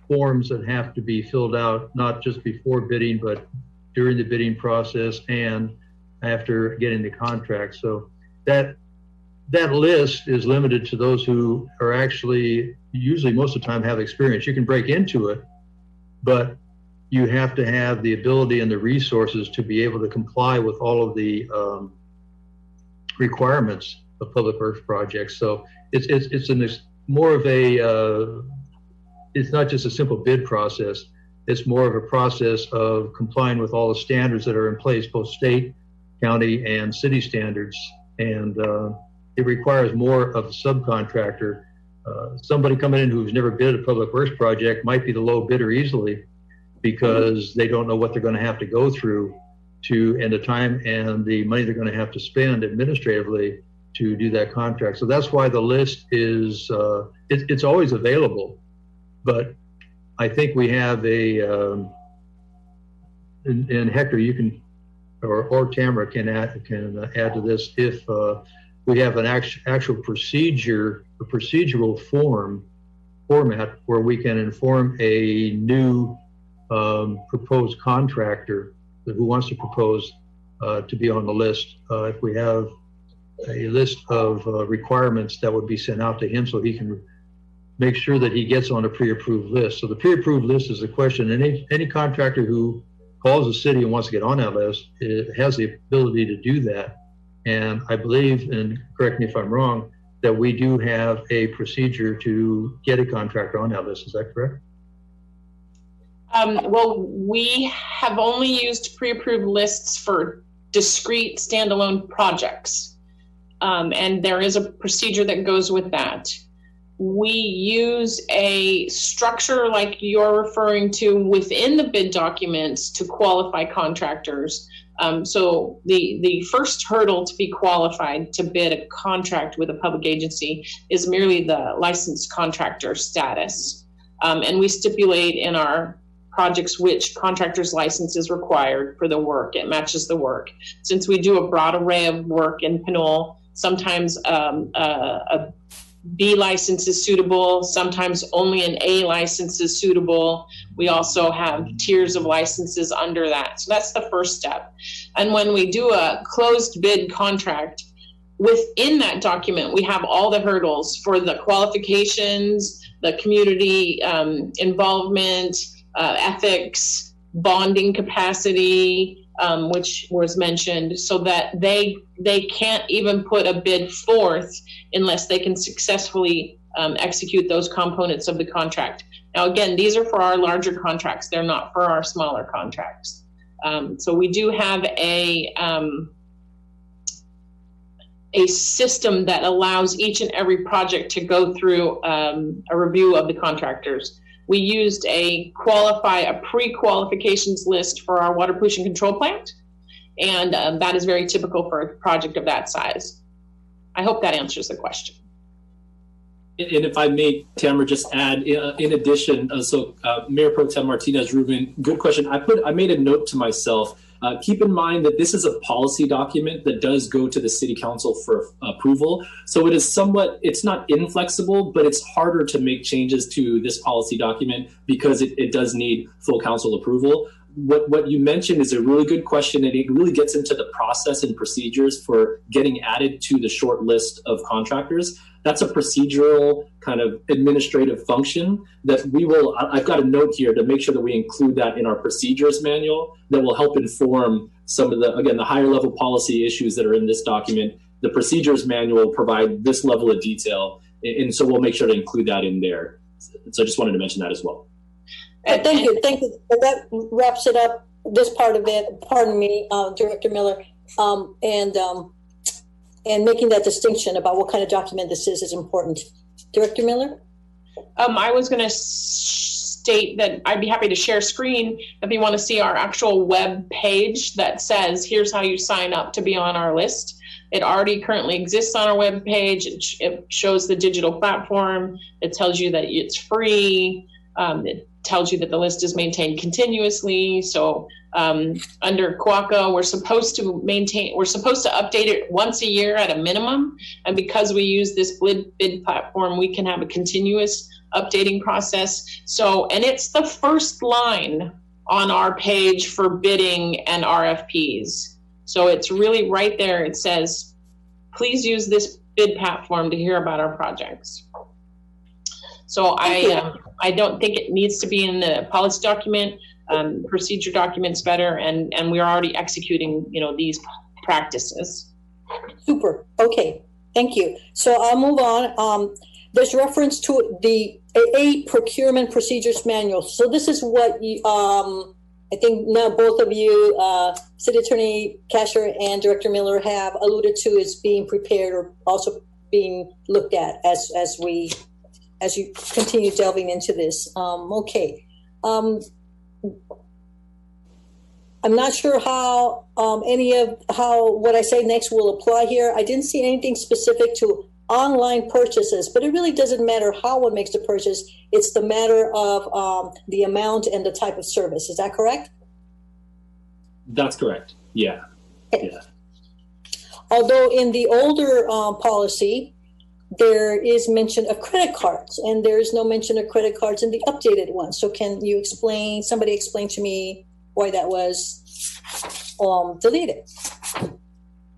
Speaker 1: forms that have to be filled out, not just before bidding, but during the bidding process and after getting the contract. So that list is limited to those who are actually, usually most of the time, have experience. You can break into it, but you have to have the ability and the resources to be able to comply with all of the requirements of public works projects. So it's more of a, it's not just a simple bid process. It's more of a process of complying with all the standards that are in place, both state, county, and city standards. And it requires more of a subcontractor. Somebody coming in who's never bid a public works project might be the low bidder easily, because they don't know what they're going to have to go through and the time and the money they're going to have to spend administratively to do that contract. So that's why the list is, it's always available, but I think we have and Hector, you can, or Tamara can add to this, if we have an actual procedure, a procedural format where we can inform a new proposed contractor who wants to propose to be on the list. If we have a list of requirements that would be sent out to him so he can make sure that he gets on a pre-approved list. So the pre-approved list is the question. Any contractor who calls the city and wants to get on that list, it has the ability to do that. And I believe, and correct me if I'm wrong, that we do have a procedure to get a contractor on that list. Is that correct?
Speaker 6: Well, we have only used pre-approved lists for discrete standalone projects. And there is a procedure that goes with that. We use a structure like you're referring to within the bid documents to qualify contractors. So the first hurdle to be qualified to bid a contract with a public agency is merely the licensed contractor status. And we stipulate in our projects which contractor's license is required for the work. It matches the work. Since we do a broad array of work in Canola, sometimes a B license is suitable, sometimes only an A license is suitable. We also have tiers of licenses under that. So that's the first step. And when we do a closed bid contract, within that document, we have all the hurdles for the qualifications, the community involvement, ethics, bonding capacity, which was mentioned, so that they can't even put a bid forth unless they can successfully execute those components of the contract. Now, again, these are for our larger contracts. They're not for our smaller contracts. So we do have a system that allows each and every project to go through a review of the contractors. We used a pre-qualifications list for our water pollution control plant, and that is very typical for a project of that size. I hope that answers the question.
Speaker 4: And if I may, Tamara, just add, in addition, Mayor Pro Tem Martinez-Rubin, good question. I made a note to myself. Keep in mind that this is a policy document that does go to the City Council for approval. So it is it's not inflexible, but it's harder to make changes to this policy document because it does need full council approval. What you mentioned is a really good question, and it really gets into the process and procedures for getting added to the short list of contractors. That's a procedural kind of administrative function that I've got a note here to make sure that we include that in our procedures manual that will help inform some of the higher level policy issues that are in this document. The procedures manual will provide this level of detail, and so we'll make sure to include that in there. So I just wanted to mention that as well.
Speaker 5: Thank you. That wraps it up, this part of it. Pardon me, Director Miller, and making that distinction about what kind of document this is important. Director Miller?
Speaker 6: I was going to state that I'd be happy to share screen if you want to see our actual web page that says, here's how you sign up to be on our list. It already currently exists on our web page. It shows the digital platform. It tells you that it's free. It tells you that the list is maintained continuously. So under QACA, we're supposed to update it once a year at a minimum. And because we use this bid platform, we can have a continuous updating process. So, and it's the first line on our page for bidding and RFPs. So it's really right there. It says, please use this bid platform to hear about our projects. So I don't think it needs to be in the policy document. Procedure document's better, and we're already executing, these practices.
Speaker 5: Super. Okay. Thank you. So I'll move on. There's reference to the procurement procedures manual. So this is what you, I think now both of you, City Attorney Casher and Director Miller, have alluded to is being prepared or also being looked at as you continue delving into this. Okay. I'm not sure how what I say next will apply here. I didn't see anything specific to online purchases, but it really doesn't matter how one makes the purchase. It's the matter of the amount and the type of service. Is that correct?
Speaker 4: That's correct. Yeah.
Speaker 5: Okay.
Speaker 4: Yeah.
Speaker 5: Although in the older policy, there is mention of credit cards, and there is no mention of credit cards in the updated one. So can you somebody explain to me why that was deleted?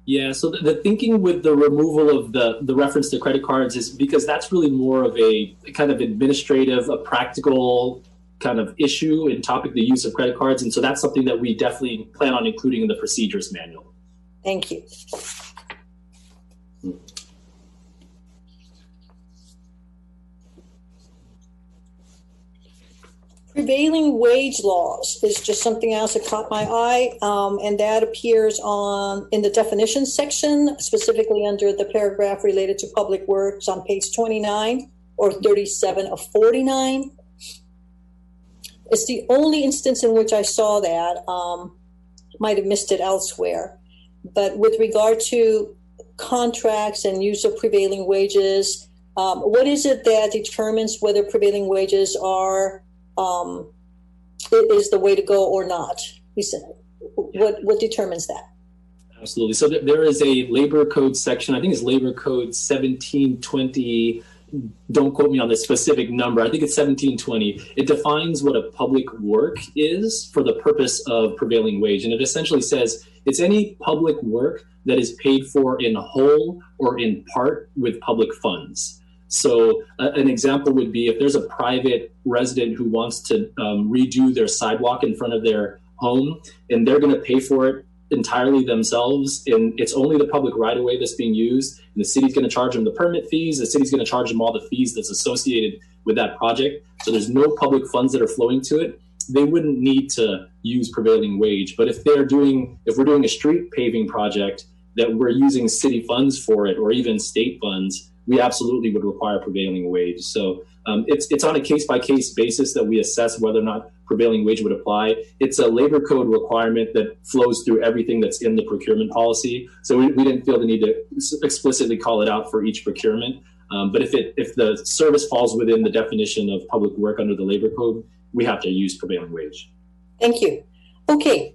Speaker 4: Yeah, so the thinking with the removal of the reference to credit cards is because that's really more of a kind of administrative, a practical kind of issue and topic, the use of credit cards. And so that's something that we definitely plan on including in the procedures manual.
Speaker 5: Thank you. Prevailing wage laws is just something else that caught my eye, and that appears in the definitions section, specifically under the paragraph related to public works on page 29 or 37 of 49. It's the only instance in which I saw that. Might have missed it elsewhere. But with regard to contracts and use of prevailing wages, what is it that determines whether prevailing wages is the way to go or not? What determines that?
Speaker 4: Absolutely. So there is a labor code section. I think it's labor code 1720. Don't quote me on the specific number. I think it's 1720. It defines what a public work is for the purpose of prevailing wage. And it essentially says it's any public work that is paid for in whole or in part with public funds. So an example would be if there's a private resident who wants to redo their sidewalk in front of their home, and they're going to pay for it entirely themselves, and it's only the public right-of-way that's being used, and the city's going to charge them the permit fees, the city's going to charge them all the fees that's associated with that project. So there's no public funds that are flowing to it. They wouldn't need to use prevailing wage. But if we're doing a street paving project that we're using city funds for it, or even state funds, we absolutely would require prevailing wage. So it's on a case-by-case basis that we assess whether or not prevailing wage would apply. It's a labor code requirement that flows through everything that's in the procurement policy. So we didn't feel the need to explicitly call it out for each procurement. But if the service falls within the definition of public work under the labor code, we have to use prevailing wage.
Speaker 5: Thank you. Okay.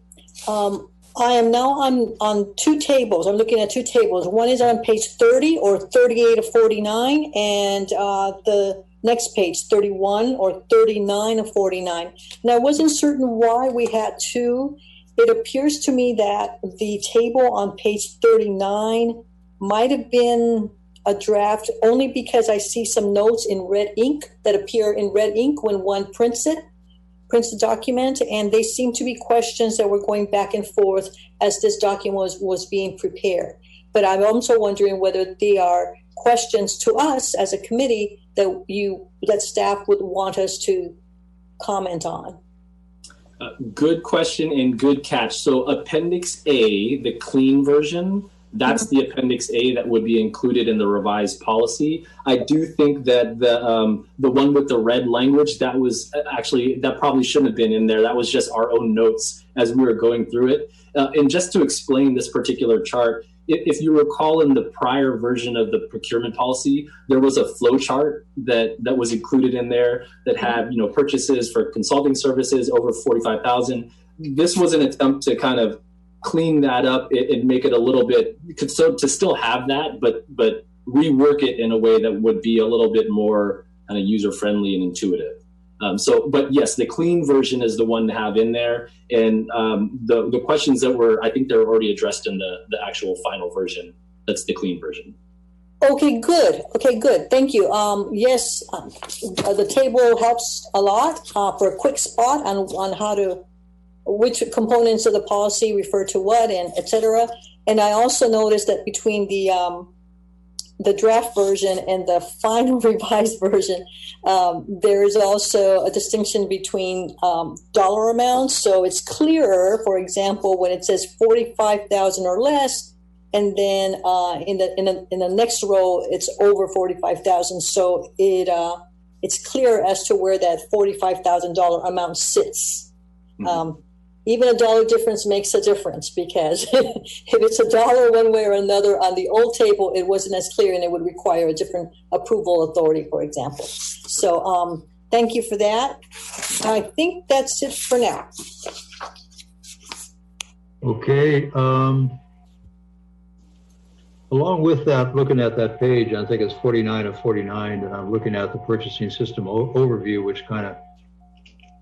Speaker 5: I am now on two tables. I'm looking at two tables. One is on page 30 or 38 of 49, and the next page, 31 or 39 of 49. Now, I wasn't certain why we had two. It appears to me that the table on page 39 might have been a draft only because I see some notes in red ink that appear in red ink when one prints the document, and they seem to be questions that were going back and forth as this document was being prepared. But I'm also wondering whether they are questions to us as a committee that staff would want us to comment on.
Speaker 4: Good question and good catch. So Appendix A, the clean version, that's the Appendix A that would be included in the revised policy. I do think that the one with the red language, that probably shouldn't have been in there. That was just our own notes as we were going through it. And just to explain this particular chart, if you recall in the prior version of the procurement policy, there was a flow chart that was included in there that had, purchases for consulting services over 45,000. This was an attempt to kind of clean that up and make it a little bit, to still have that, but rework it in a way that would be a little bit more kind of user-friendly and intuitive. But yes, the clean version is the one to have in there. And the questions that I think they're already addressed in the actual final version. That's the clean version.
Speaker 5: Okay, good. Thank you. Yes, the table helps a lot for a quick spot on which components of the policy refer to what and et cetera. And I also noticed that between the draft version and the final revised version, there is also a distinction between dollar amounts. So it's clearer, for example, when it says 45,000 or less, and then in the next row it's over 45,000. So it's clear as to where that $45,000 amount sits. Mm-hmm. Even a dollar difference makes a difference, because if it's a dollar one way or another on the old table, it wasn't as clear and it would require a different approval authority, for example. So thank you for that. I think that's it for now.
Speaker 1: Okay. Along with that, looking at that page, I think it's 49 of 49, and I'm looking at the purchasing system overview, which kind of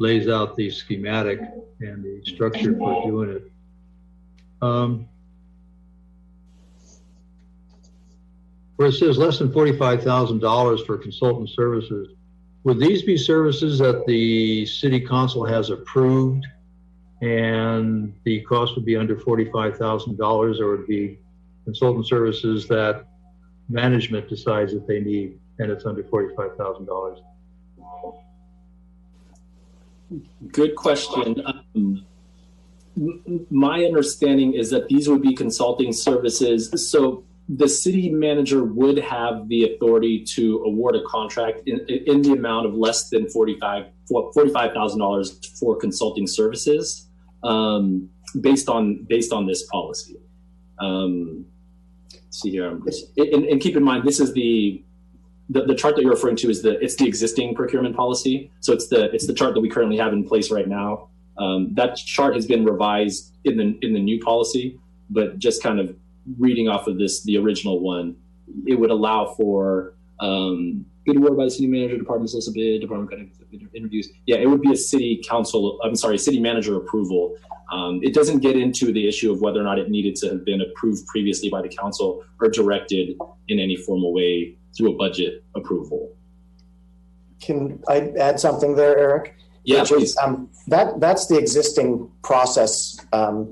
Speaker 1: lays out the schematic and the structure for doing it. Where it says less than $45,000 for consultant services, would these be services that the city council has approved and the cost would be under $45,000, or would it be consultant services that management decides that they need and it's under $45,000?
Speaker 4: Good question. My understanding is that these would be consulting services. So the city manager would have the authority to award a contract in the amount of less than $45,000 for consulting services, based on this policy. Let's see here, and keep in mind, this is the chart that you're referring to is it's the existing procurement policy. So it's the chart that we currently have in place right now. That chart has been revised in the new policy, but just kind of reading off of the original one, it would allow for bid award by the city manager, department solicit bid, department conduct interviews. Yeah, it would be a city manager approval. It doesn't get into the issue of whether or not it needed to have been approved previously by the council or directed in any formal way through a budget approval.
Speaker 7: Can I add something there, Eric?
Speaker 4: Yeah, please.
Speaker 7: That's the existing process,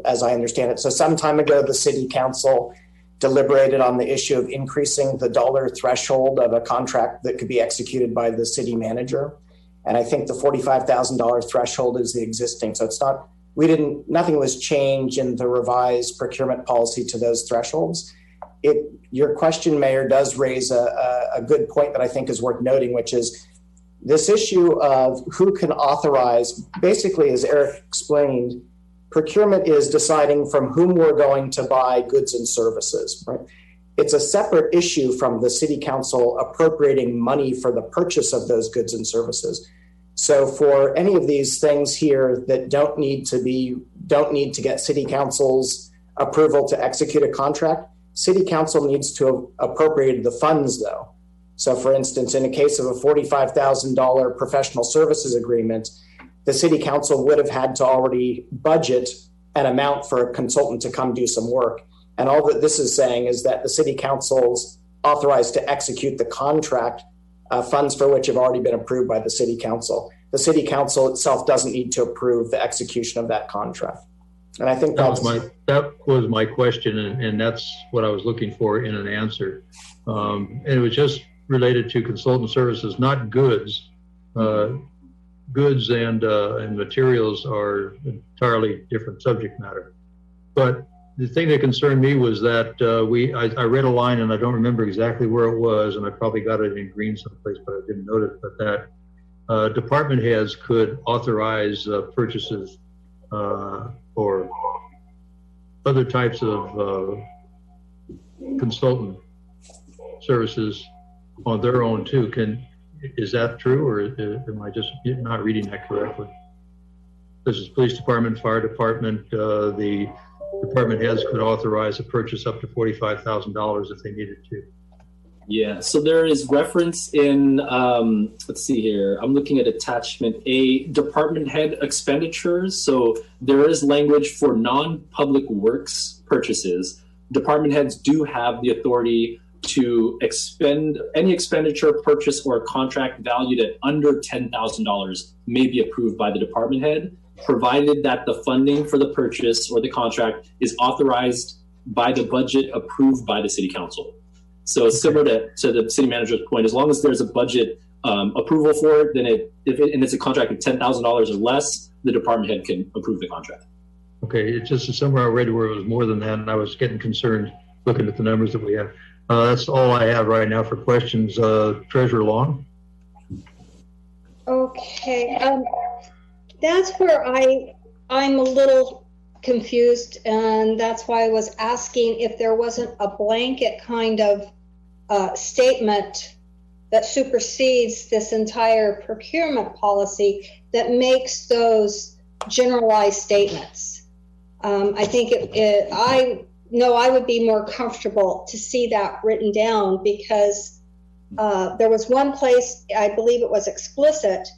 Speaker 7: as I understand it. So some time ago, the city council deliberated on the issue of increasing the dollar threshold of a contract that could be executed by the city manager. And I think the $45,000 threshold is the existing. So it's not, nothing was changed in the revised procurement policy to those thresholds. Your question, Mayor, does raise a good point that I think is worth noting, which is this issue of who can authorize. Basically, as Eric explained, procurement is deciding from whom we're going to buy goods and services, right? It's a separate issue from the city council appropriating money for the purchase of those goods and services. So for any of these things here that don't need to get city council's approval to execute a contract, city council needs to appropriate the funds though. So for instance, in a case of a $45,000 professional services agreement, the city council would have had to already budget an amount for a consultant to come do some work. And all that this is saying is that the city council's authorized to execute the contract, funds for which have already been approved by the city council. The city council itself doesn't need to approve the execution of that contract. And I think that
Speaker 1: was my question, and that's what I was looking for in an answer. And it was just related to consultant services, not goods. Goods and materials are entirely different subject matter. But the thing that concerned me was that I read a line, and I don't remember exactly where it was, and I probably got it in green someplace, but I didn't note it, but that department heads could authorize purchases or other types of consultant services on their own too. Is that true, or am I just not reading that correctly? This is police department, fire department, the department heads could authorize a purchase up to $45,000 if they needed to.
Speaker 4: Yeah, so there is reference in, let's see here, I'm looking at attachment A, department head expenditures. So there is language for non-public works purchases. Department heads do have the authority to expend any expenditure, purchase, or contract valued at under $10,000 may be approved by the department head, provided that the funding for the purchase or the contract is authorized by the budget approved by the city council. So similar to the city manager's point, as long as there's a budget approval for it, then and it's a contract of $10,000 or less, the department head can approve the contract.
Speaker 1: Okay, it's just somewhere I read where it was more than that, and I was getting concerned looking at the numbers that we have. That's all I have right now for questions. Treasurer Long?
Speaker 3: Okay, that's where I'm a little confused, and that's why I was asking if there wasn't a blanket kind of statement that supersedes this entire procurement policy that makes those generalized statements. I think I would be more comfortable to see that written down, because there was one place, I believe it was explicit,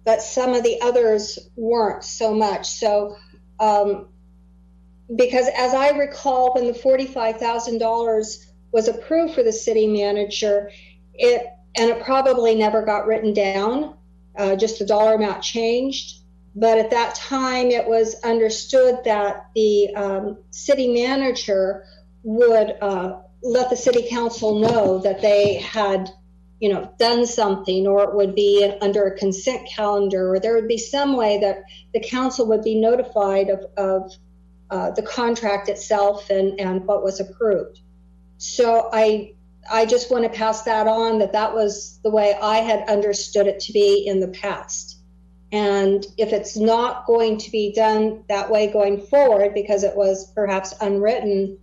Speaker 3: but some of the others weren't so much. So, because as I recall, when the $45,000 was approved for the city manager, it probably never got written down, just the dollar amount changed. But at that time, it was understood that the city manager would let the city council know that they had, done something, or it would be under a consent calendar, or there would be some way that the council would be notified of the contract itself and what was approved. So I just want to pass that on, that was the way I had understood it to be in the past. And if it's not going to be done that way going forward, because it was perhaps unwritten,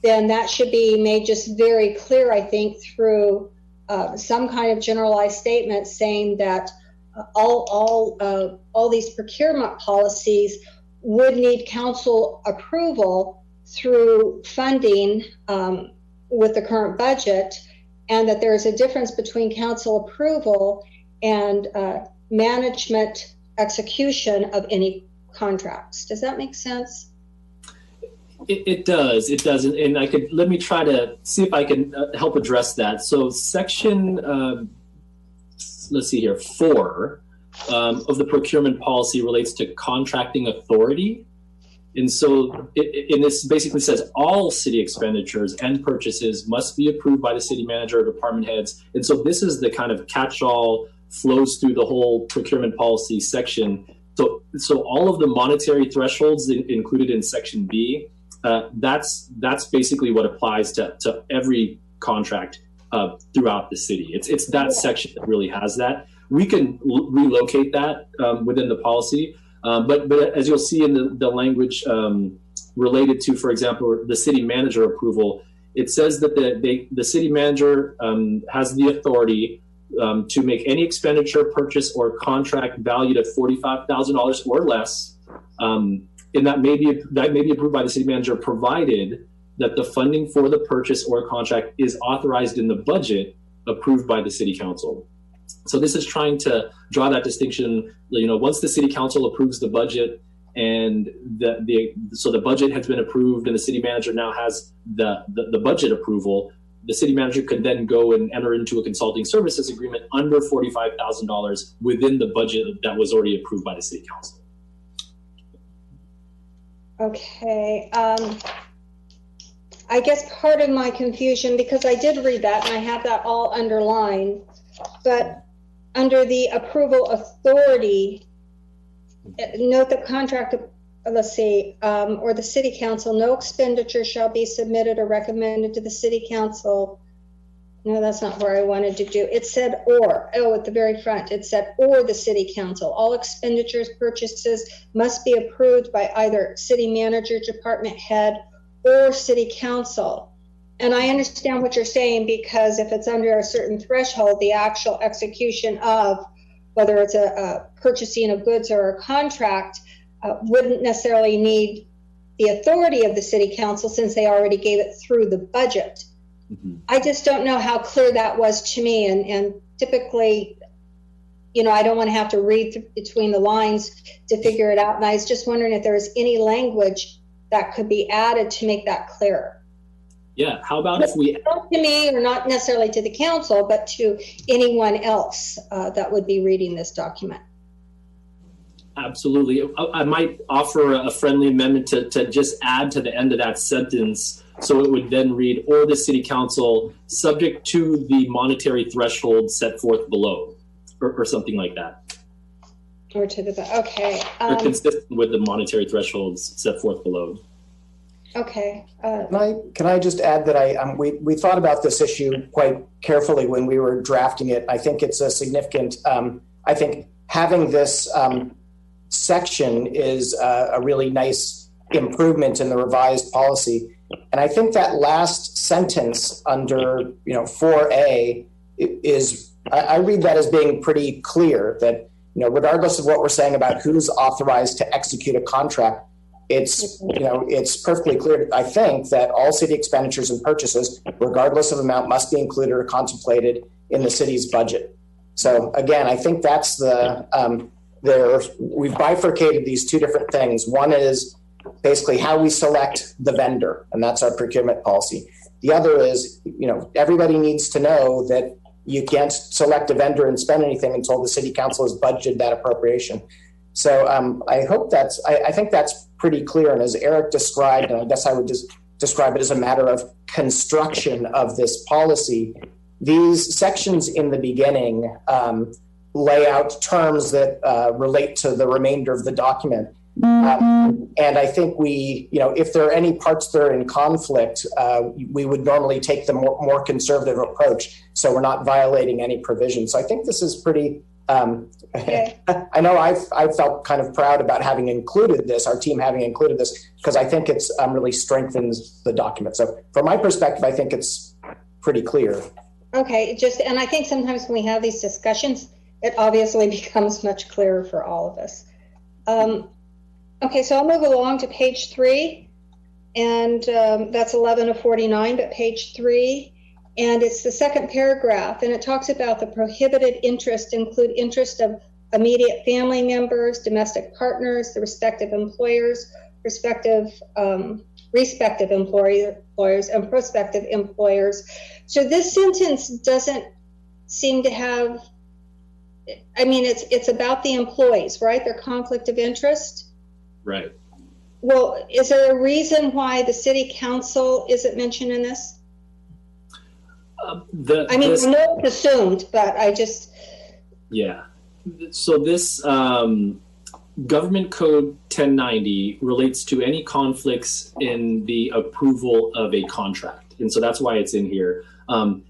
Speaker 3: then that should be made just very clear, I think, through some kind of generalized statement saying that all these procurement policies would need council approval through funding with the current budget, and that there's a difference between council approval and management execution of any contracts. Does that make sense?
Speaker 4: It does. And let me try to see if I can help address that. So section, let's see here, 4 of the procurement policy relates to contracting authority. And so this basically says all city expenditures and purchases must be approved by the city manager or department heads. And so this is the kind of catch-all, flows through the whole procurement policy section. So all of the monetary thresholds included in section B, that's basically what applies to every contract throughout the city. It's that section that really has that. We can relocate that within the policy, but as you'll see in the language related to, for example, the city manager approval, it says that the city manager has the authority to make any expenditure, purchase, or contract valued at $45,000 or less, and that may be approved by the city manager, provided that the funding for the purchase or contract is authorized in the budget approved by the city council. So this is trying to draw that distinction. Once the city council approves the budget, and so the budget has been approved, and the city manager now has the budget approval, the city manager could then go and enter into a consulting services agreement under $45,000 within the budget that was already approved by the city council. Okay.
Speaker 3: I guess part of my confusion, because I did read that and I have that all underlined, but under the approval authority, note the contract, or the city council, no expenditure shall be submitted or recommended to the city council. No, that's not where I wanted to do. It said or, at the very front, it said or the city council. All expenditures, purchases must be approved by either city manager, department head, or city council. And I understand what you're saying, because if it's under a certain threshold, the actual execution of whether it's a purchasing of goods or a contract wouldn't necessarily need the authority of the city council, since they already gave it through the budget.
Speaker 4: Mm-hmm.
Speaker 3: I just don't know how clear that was to me. And typically, you know, I don't want to have to read between the lines to figure it out. And I was just wondering if there was any language that could be added to make that clearer.
Speaker 4: Yeah, how about if we...
Speaker 3: Not to me, or not necessarily to the council, but to anyone else that would be reading this document.
Speaker 4: Absolutely. I might offer a friendly amendment to just add to the end of that sentence, so it would then read, or the city council, subject to the monetary threshold set forth below, or something like that.
Speaker 3: Or to the, okay.
Speaker 4: Or consistent with the monetary thresholds set forth below.
Speaker 3: Okay.
Speaker 7: Can I just add that we thought about this issue quite carefully when we were drafting it. I think it's a significant, I think having this section is a really nice improvement in the revised policy. And I think that last sentence under, 4A is, I read that as being pretty clear that, regardless of what we're saying about who's authorized to execute a contract, it's perfectly clear, I think, that all city expenditures and purchases, regardless of amount, must be included or contemplated in the city's budget. So again, I think that's we've bifurcated these two different things. One is basically how we select the vendor, and that's our procurement policy. The other is, everybody needs to know that you can't select a vendor and spend anything until the city council has budgeted that appropriation. So I hope I think that's pretty clear. And as Eric described, and I guess I would just describe it as a matter of construction of this policy, these sections in the beginning lay out terms that relate to the remainder of the document. And I think if there are any parts that are in conflict, we would normally take the more conservative approach, so we're not violating any provision. So I think this is pretty, okay. I know I've felt kind of proud about having included this, our team having included this, because I think it's really strengthens the document. So from my perspective, I think it's pretty clear. Okay,
Speaker 3: and I think sometimes when we have these discussions, it obviously becomes much clearer for all of us. Okay, so I'll move along to page 3, and that's 11 of 49, but page 3, and it's the second paragraph, and it talks about the prohibited interest include interest of immediate family members, domestic partners, the respective employers, respective employers, and prospective employers. So this sentence doesn't seem to have, it's about the employees, right? Their conflict of interest.
Speaker 4: Right.
Speaker 3: Well, is there a reason why the city council isn't mentioned in this? I know it's assumed, but I just... Yeah.
Speaker 4: So this Government Code 1090 relates to any conflicts in the approval of a contract. And so that's why it's in here.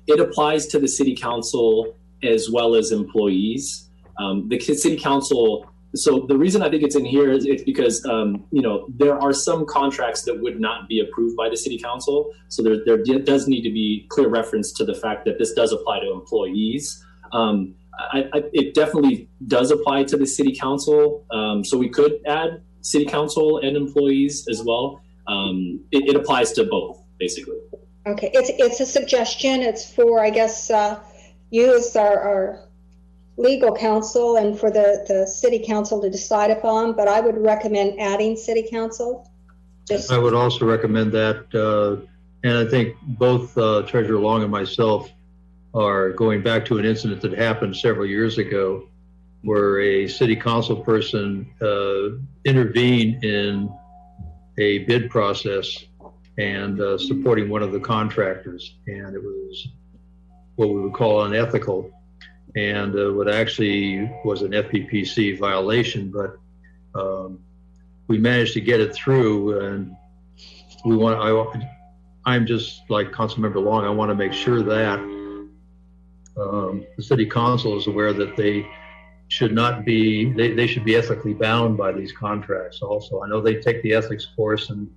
Speaker 4: It applies to the city council as well as employees. The city council... So the reason I think it's in here is it's because, there are some contracts that would not be approved by the city council. So there does need to be clear reference to the fact that this does apply to employees. It definitely does apply to the city council. So we could add city council and employees as well. It applies to both, basically.
Speaker 3: Okay, it's a suggestion. It's for, I guess, you as our legal counsel and for the city council to decide upon, but I would recommend adding city council.
Speaker 1: I would also recommend that, and I think both Treasurer Long and myself are going back to an incident that happened several years ago where a city council person intervened in a bid process and supporting one of the contractors, and it was what we would call unethical. And what actually was an FPPC violation, but we managed to get it through. And I'm just like Councilmember Long. I want to make sure that the city council is aware that they should not be. They should be ethically bound by these contracts. Also, I know they take the ethics course and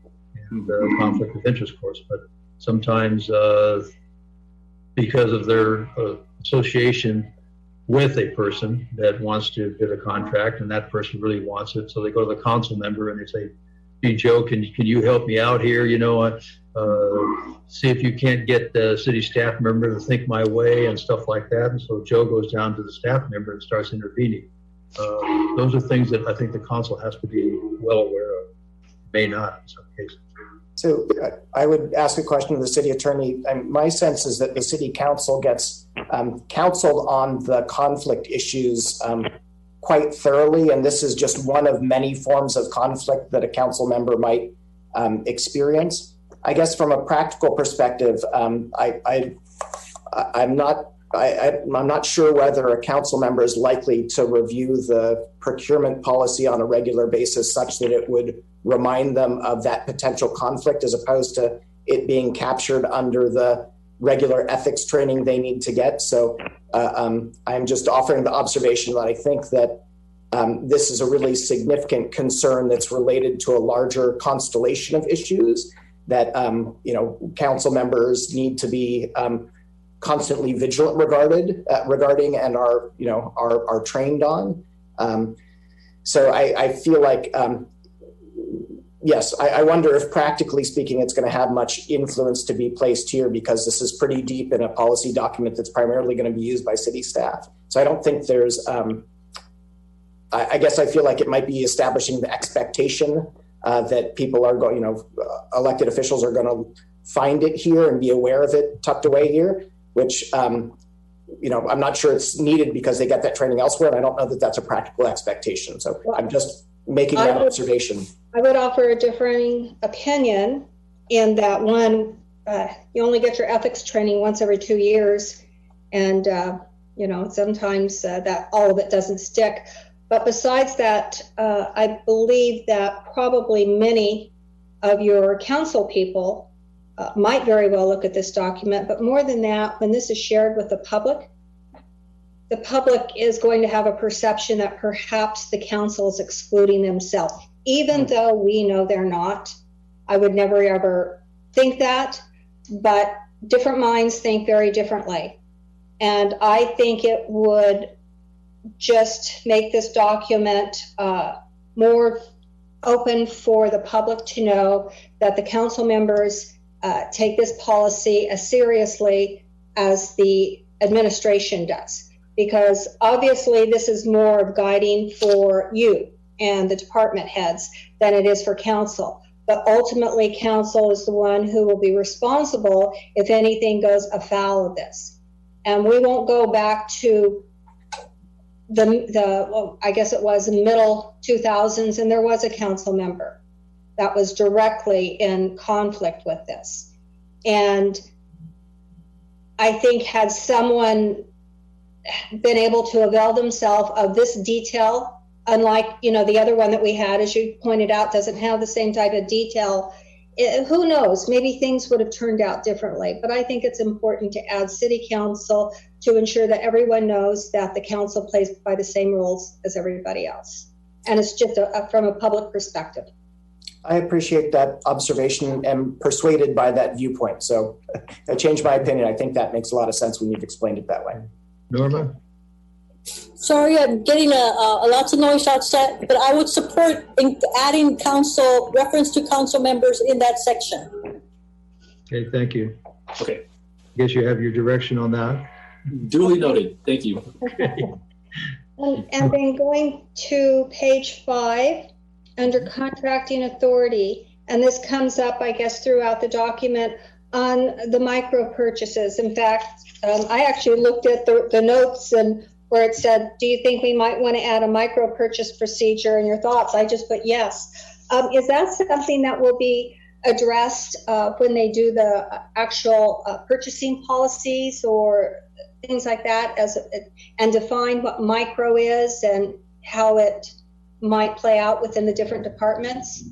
Speaker 1: the conflict of interest course, but sometimes because of their association with a person that wants to bid a contract, and that person really wants it, so they go to the council member and they say, "Hey, Joe, can you help me out here? You know, see if you can't get the city staff member to think my way," and stuff like that. And so Joe goes down to the staff member and starts intervening. Those are things that I think the council has to be well aware of. May not in some cases.
Speaker 7: So I would ask a question of the city attorney. My sense is that the city council gets counseled on the conflict issues quite thoroughly, and this is just one of many forms of conflict that a council member might experience. I guess from a practical perspective, I'm not sure whether a council member is likely to review the procurement policy on a regular basis such that it would remind them of that potential conflict, as opposed to it being captured under the regular ethics training they need to get. So I'm just offering the observation that I think that this is a really significant concern that's related to a larger constellation of issues that council members need to be constantly vigilant regarding and are trained on. So I feel like yes, I wonder if practically speaking it's going to have much influence to be placed here, because this is pretty deep in a policy document that's primarily going to be used by city staff. So I don't think there's I guess I feel like it might be establishing the expectation that people are going, elected officials are going to find it here and be aware of it tucked away here, which, I'm not sure it's needed because they get that training elsewhere. And I don't know that that's a practical expectation. So I'm just making that observation. I
Speaker 3: would offer a differing opinion in that one, you only get your ethics training once every 2 years. And, sometimes that all of it doesn't stick. But besides that, I believe that probably many of your council people might very well look at this document. But more than that, when this is shared with the public is going to have a perception that perhaps the council is excluding themselves, even though we know they're not. I would never, ever think that, but different minds think very differently. And I think it would just make this document more open for the public to know that the council members take this policy as seriously as the administration does. Because obviously this is more of guiding for you and the department heads than it is for council. But ultimately council is the one who will be responsible if anything goes afoul of this. And we won't go back to I guess it was the middle 2000s, and there was a council member that was directly in conflict with this. And I think had someone been able to avail themselves of this detail, unlike the other one that we had, as you pointed out, doesn't have the same type of detail, who knows, maybe things would have turned out differently. But I think it's important to add city council to ensure that everyone knows that the council plays by the same rules as everybody else. And it's just from a public perspective.
Speaker 7: I appreciate that observation and am persuaded by that viewpoint. So I changed my opinion. I think that makes a lot of sense when you've explained it that way.
Speaker 1: Norma?
Speaker 5: Sorry, I'm getting a lots of noise outside, but I would support adding reference to council members in that section.
Speaker 1: Okay, thank you.
Speaker 4: Okay.
Speaker 1: I guess you have your direction on that.
Speaker 4: Duly noted. Thank you.
Speaker 1: Okay.
Speaker 3: And then going to page 5 under contracting authority, and this comes up, I guess, throughout the document on the micro purchases. In fact, I actually looked at the notes and where it said, do you think we might want to add a micro purchase procedure, and your thoughts? I just put yes. Is that something that will be addressed when they do the actual purchasing policies or things like that, and define what micro is and how it might play out within the different departments?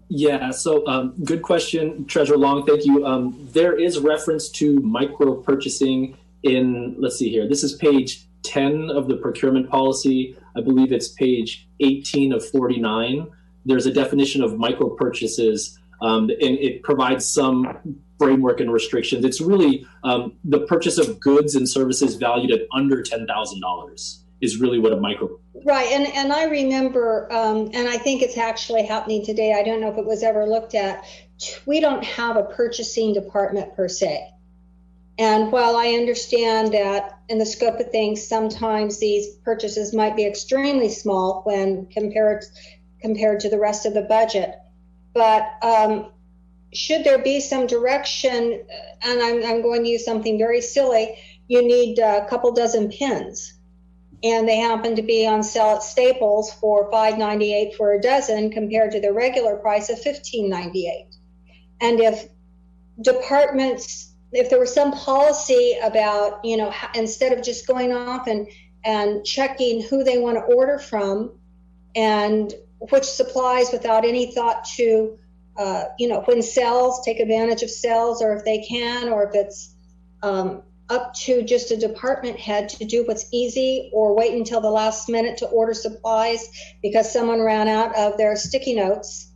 Speaker 4: Yeah, so good question, Treasurer Long, thank you. There is reference to micro purchasing in, let's see here, this is page 10 of the procurement policy. I believe it's page 18 of 49. There's a definition of micro purchases and it provides some framework and restrictions. It's really the purchase of goods and services valued at under $10,000 is really what a micro.
Speaker 3: Right, and I remember, and I think it's actually happening today. I don't know if it was ever looked at. We don't have a purchasing department per se. And while I understand that in the scope of things, sometimes these purchases might be extremely small when compared to the rest of the budget, but should there be some direction, and I'm going to use something very silly, you need a couple dozen pins, and they happen to be on sale at Staples for $5.98 for a dozen compared to the regular price of $15.98. And if departments, if there was some policy about, you know, instead of just going off and checking who they want to order from and which supplies without any thought to, you know, when sales, take advantage of sales, or if they can, or if it's up to just a department head to do what's easy, or wait until the last minute to order supplies because someone ran out of their sticky notes.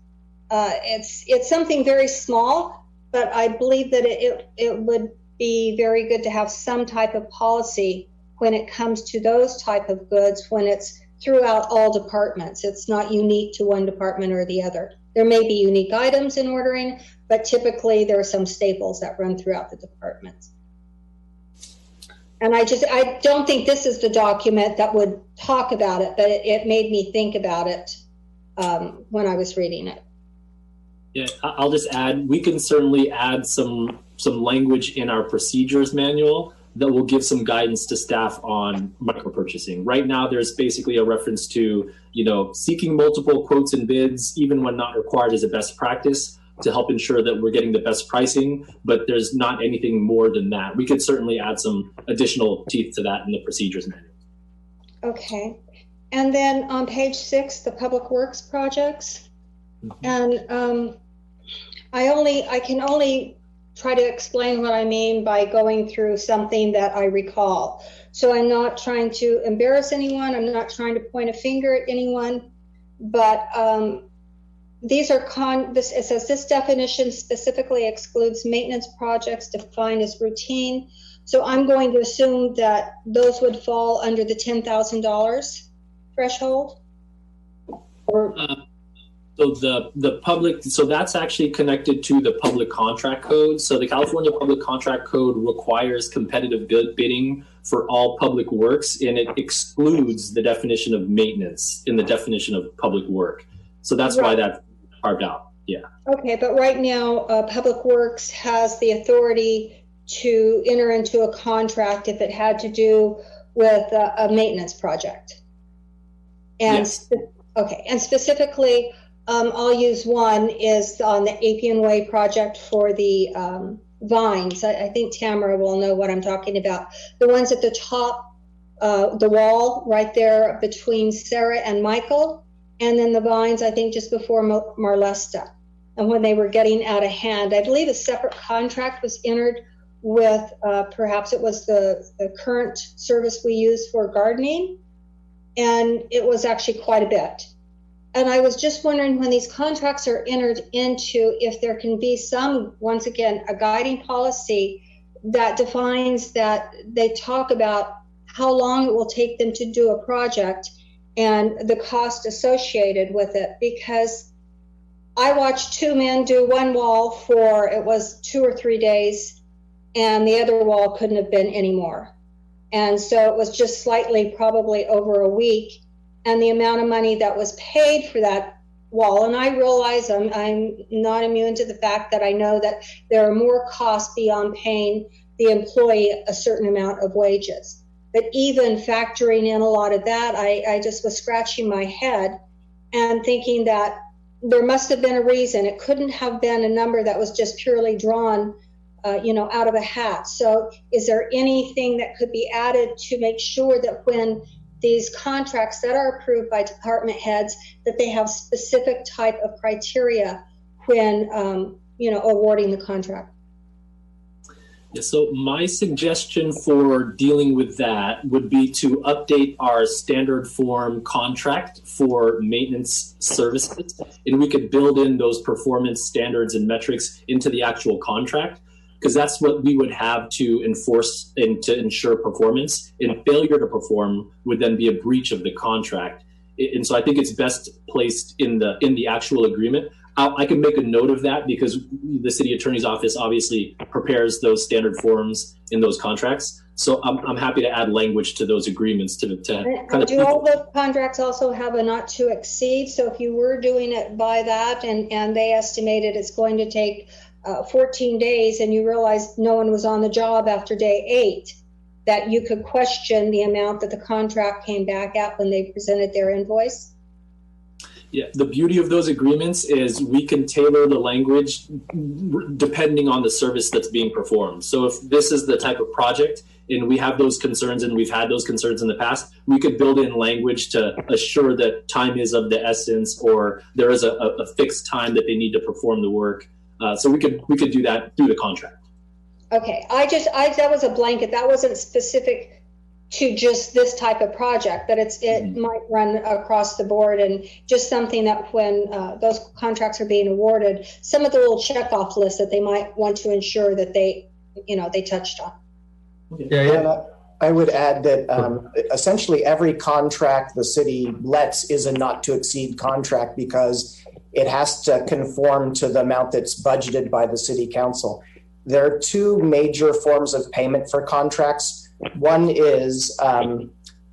Speaker 3: It's something very small, but I believe that it would be very good to have some type of policy when it comes to those type of goods, when it's throughout all departments. It's not unique to one department or the other. There may be unique items in ordering, but typically there are some staples that run throughout the departments. And I don't think this is the document that would talk about it, but it made me think about it when I was reading it.
Speaker 4: Yeah, I'll just add, we can certainly add some language in our procedures manual that will give some guidance to staff on micro purchasing. Right now, there's basically a reference to, you know, seeking multiple quotes and bids, even when not required, is a best practice to help ensure that we're getting the best pricing, but there's not anything more than that. We could certainly add some additional teeth to that in the procedures manual.
Speaker 3: Okay. And then on page 6, the public works projects. And I can only try to explain what I mean by going through something that I recall. So I'm not trying to embarrass anyone. I'm not trying to point a finger at anyone, but these are it says this definition specifically excludes maintenance projects defined as routine. So I'm going to assume that those would fall under the $10,000 threshold. Or
Speaker 4: so the public, so that's actually connected to the public contract code. So the California Public Contract Code requires competitive bidding for all public works, and it excludes the definition of maintenance in the definition of public work. So that's why that's carved out. Yeah. Okay,
Speaker 3: but right now, Public Works has the authority to enter into a contract if it had to do with a maintenance project. And
Speaker 4: yes.
Speaker 3: Okay, and specifically, I'll use one is on the Appian Way project for the vines. I think Tamara will know what I'm talking about. The ones at the top, the wall right there between Sarah and Michael, and then the vines, I think, just before Marlesta. And when they were getting out of hand, I believe a separate contract was entered with, perhaps it was the current service we use for gardening, and it was actually quite a bit. And I was just wondering, when these contracts are entered into, if there can be some, once again, a guiding policy that defines that they talk about how long it will take them to do a project and the cost associated with it. Because I watched 2 men do one wall for, it was 2 or 3 days, and the other wall couldn't have been any more. And so it was just slightly, probably over a week. And the amount of money that was paid for that wall, and I realize I'm not immune to the fact that I know that there are more costs beyond paying the employee a certain amount of wages. But even factoring in a lot of that, I just was scratching my head and thinking that there must have been a reason. It couldn't have been a number that was just purely drawn, out of a hat. So is there anything that could be added to make sure that when these contracts that are approved by department heads, that they have specific type of criteria when, awarding the contract?
Speaker 4: Yeah, so my suggestion for dealing with that would be to update our standard form contract for maintenance services, and we could build in those performance standards and metrics into the actual contract, because that's what we would have to enforce and to ensure performance. And failure to perform would then be a breach of the contract. And so I think it's best placed in the actual agreement. I can make a note of that because the city attorney's office obviously prepares those standard forms in those contracts. So I'm happy to add language to those agreements to kind of.
Speaker 3: Do all the contracts also have a not to exceed? So if you were doing it by that and they estimated it's going to take 14 days and you realized no one was on the job after day 8, that you could question the amount that the contract came back at when they presented their invoice?
Speaker 4: Yeah, the beauty of those agreements is we can tailor the language depending on the service that's being performed. So if this is the type of project and we have those concerns and we've had those concerns in the past, we could build in language to assure that time is of the essence, or there is a fixed time that they need to perform the work. So we could do that through the contract.
Speaker 3: Okay, that was a blanket. That wasn't specific to just this type of project, but it might run across the board, and just something that when those contracts are being awarded, some of the little checkoff lists that they might want to ensure that they touched on.
Speaker 1: Yeah.
Speaker 7: I would add that essentially every contract the city lets is a not to exceed contract because it has to conform to the amount that's budgeted by the city council. There are two major forms of payment for contracts. One is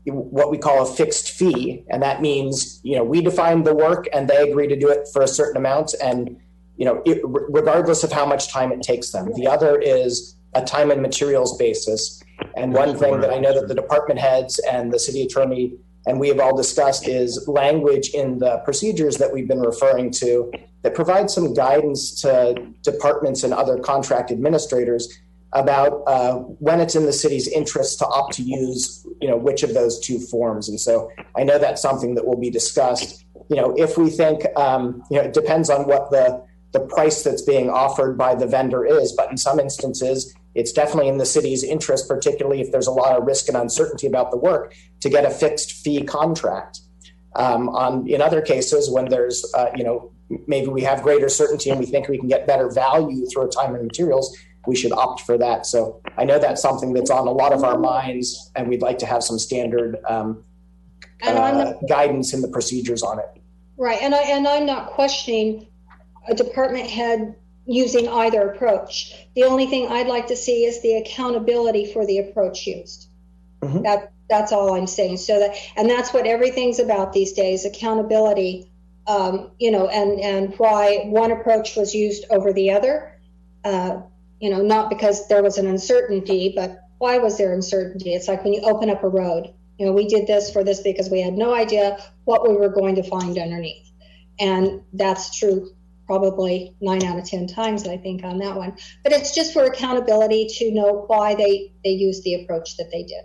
Speaker 7: what we call a fixed fee, and that means we define the work and they agree to do it for a certain amount, and regardless of how much time it takes them. The other is a time and materials basis, and one thing that I know that the department heads and the city attorney and we have all discussed is language in the procedures that we've been referring to that provides some guidance to departments and other contract administrators about when it's in the city's interest to opt to use, which of those two forms. And so I know that's something that will be discussed. If we think, it depends on what the price that's being offered by the vendor is, but in some instances, it's definitely in the city's interest, particularly if there's a lot of risk and uncertainty about the work, to get a fixed fee contract. In other cases, when there's, maybe we have greater certainty and we think we can get better value through a time and materials, we should opt for that. So I know that's something that's on a lot of our minds, and we'd like to have some standard guidance in the procedures on it.
Speaker 3: Right, and I'm not questioning a department head using either approach. The only thing I'd like to see is the accountability for the approach used. Mm-hmm. That's all I'm saying. And that's what everything's about these days, accountability, and why one approach was used over the other, not because there was an uncertainty, but why was there uncertainty? It's like when you open up a road, we did this for this because we had no idea what we were going to find underneath. And that's true probably 9 out of 10 times, I think, on that one. But it's just for accountability to know why they used the approach that they did.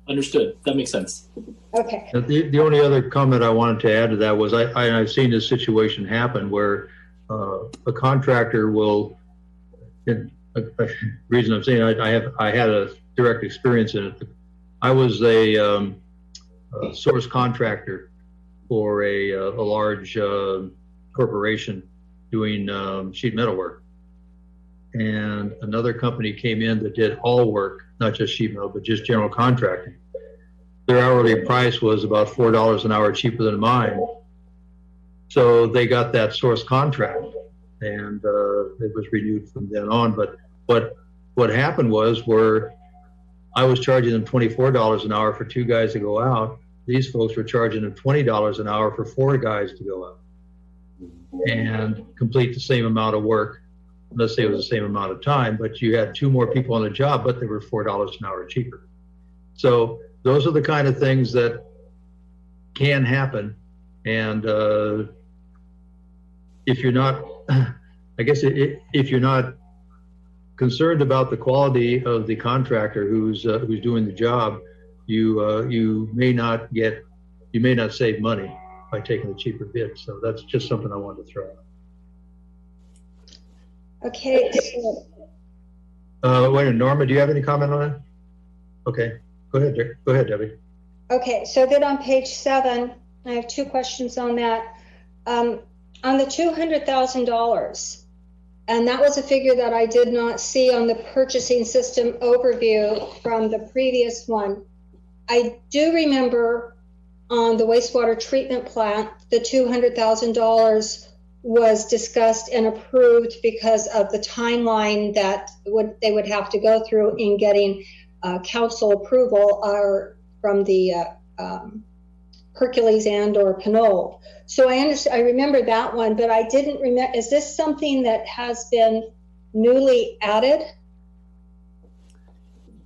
Speaker 4: Understood. That makes sense.
Speaker 3: Okay.
Speaker 1: The only other comment I wanted to add to that was I've seen this situation happen where a contractor will, the reason I'm saying I had a direct experience in it. I was a source contractor for a large corporation doing sheet metal work, and another company came in that did all work, not just sheet metal, but just general contracting. Their hourly price was about $4 an hour cheaper than mine, so they got that source contract, and it was renewed from then on. But what happened was, where I was charging them $24 an hour for 2 guys to go out, these folks were charging them $20 an hour for 4 guys to go out and complete the same amount of work. Let's say it was the same amount of time, but you had 2 more people on the job, but they were $4 an hour cheaper. So those are the kind of things that can happen. And if you're not, I guess if you're not concerned about the quality of the contractor who's doing the job, you may not save money by taking the cheaper bid. So that's just something I wanted to throw out.
Speaker 3: Okay.
Speaker 1: Wait, Norma, do you have any comment on that? Okay, go ahead, Dick. Go ahead, Debbie.
Speaker 3: Okay, so then on page 7, I have 2 questions on that. On the $200,000, and that was a figure that I did not see on the purchasing system overview from the previous one. I do remember on the wastewater treatment plant, the $200,000 was discussed and approved because of the timeline that they would have to go through in getting council approval from the Hercules and or Canola. So I remember that one, but I didn't remember, is this something that has been newly added?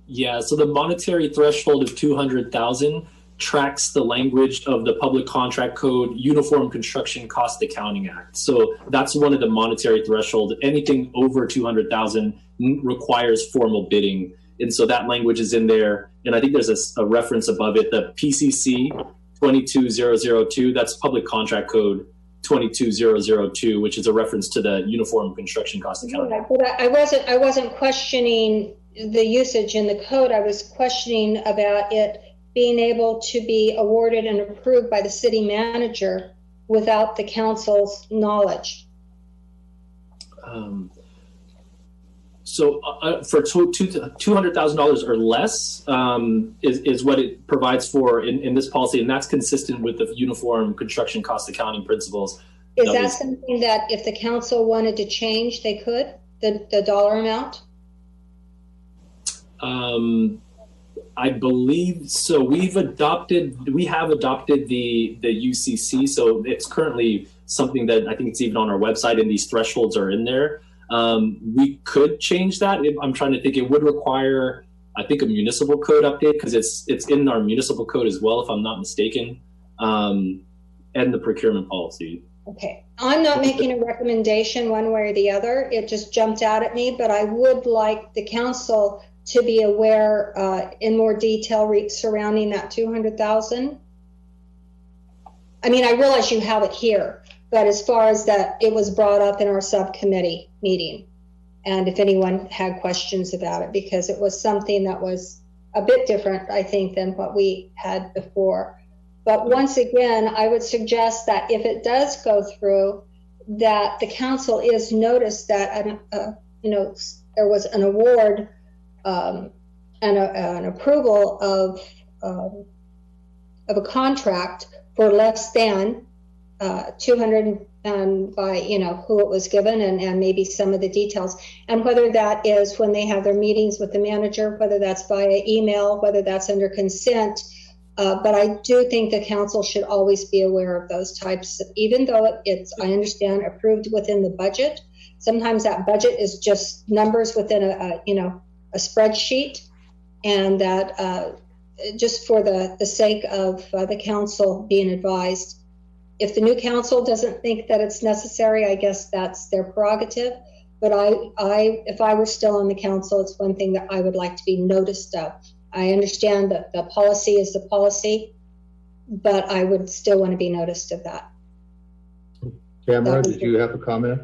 Speaker 4: Yeah, so the monetary threshold of 200,000 tracks the language of the Public Contract Code Uniform Construction Cost Accounting Act. So that's one of the monetary threshold. Anything over 200,000 requires formal bidding. And so that language is in there. And I think there's a reference above it, the PCC 22002, that's Public Contract Code 22002, which is a reference to the Uniform Construction Cost Accounting Act.
Speaker 3: But I wasn't questioning the usage in the code. I was questioning about it being able to be awarded and approved by the city manager without the council's knowledge.
Speaker 4: So for $200,000 or less is what it provides for in this policy, and that's consistent with the Uniform Construction Cost Accounting principles.
Speaker 3: Is that something that if the council wanted to change, they could, the dollar amount?
Speaker 4: I believe so. We have adopted the UCC, so it's currently something that I think it's even on our website, and these thresholds are in there. We could change that. I'm trying to think. It would require, I think, a municipal code update because it's in our municipal code as well, if I'm not mistaken, and the procurement policy.
Speaker 3: Okay, I'm not making a recommendation one way or the other. It just jumped out at me, but I would like the council to be aware in more detail surrounding that 200,000. I mean, I realize you have it here, but as far as that, it was brought up in our subcommittee meeting. And if anyone had questions about it, because it was something that was a bit different, I think, than what we had before. But once again, I would suggest that if it does go through, that the council is noticed that, there was an award and an approval of a contract for less than 200 by who it was given and maybe some of the details, and whether that is when they have their meetings with the manager, whether that's via email, whether that's under consent. But I do think the council should always be aware of those types, even though it's, I understand, approved within the budget. Sometimes that budget is just numbers within a spreadsheet, and that just for the sake of the council being advised. If the new council doesn't think that it's necessary, I guess that's their prerogative. But if I were still on the council, it's one thing that I would like to be noticed of. I understand that the policy is the policy, but I would still want to be noticed of that.
Speaker 1: Tamara, did you have a comment?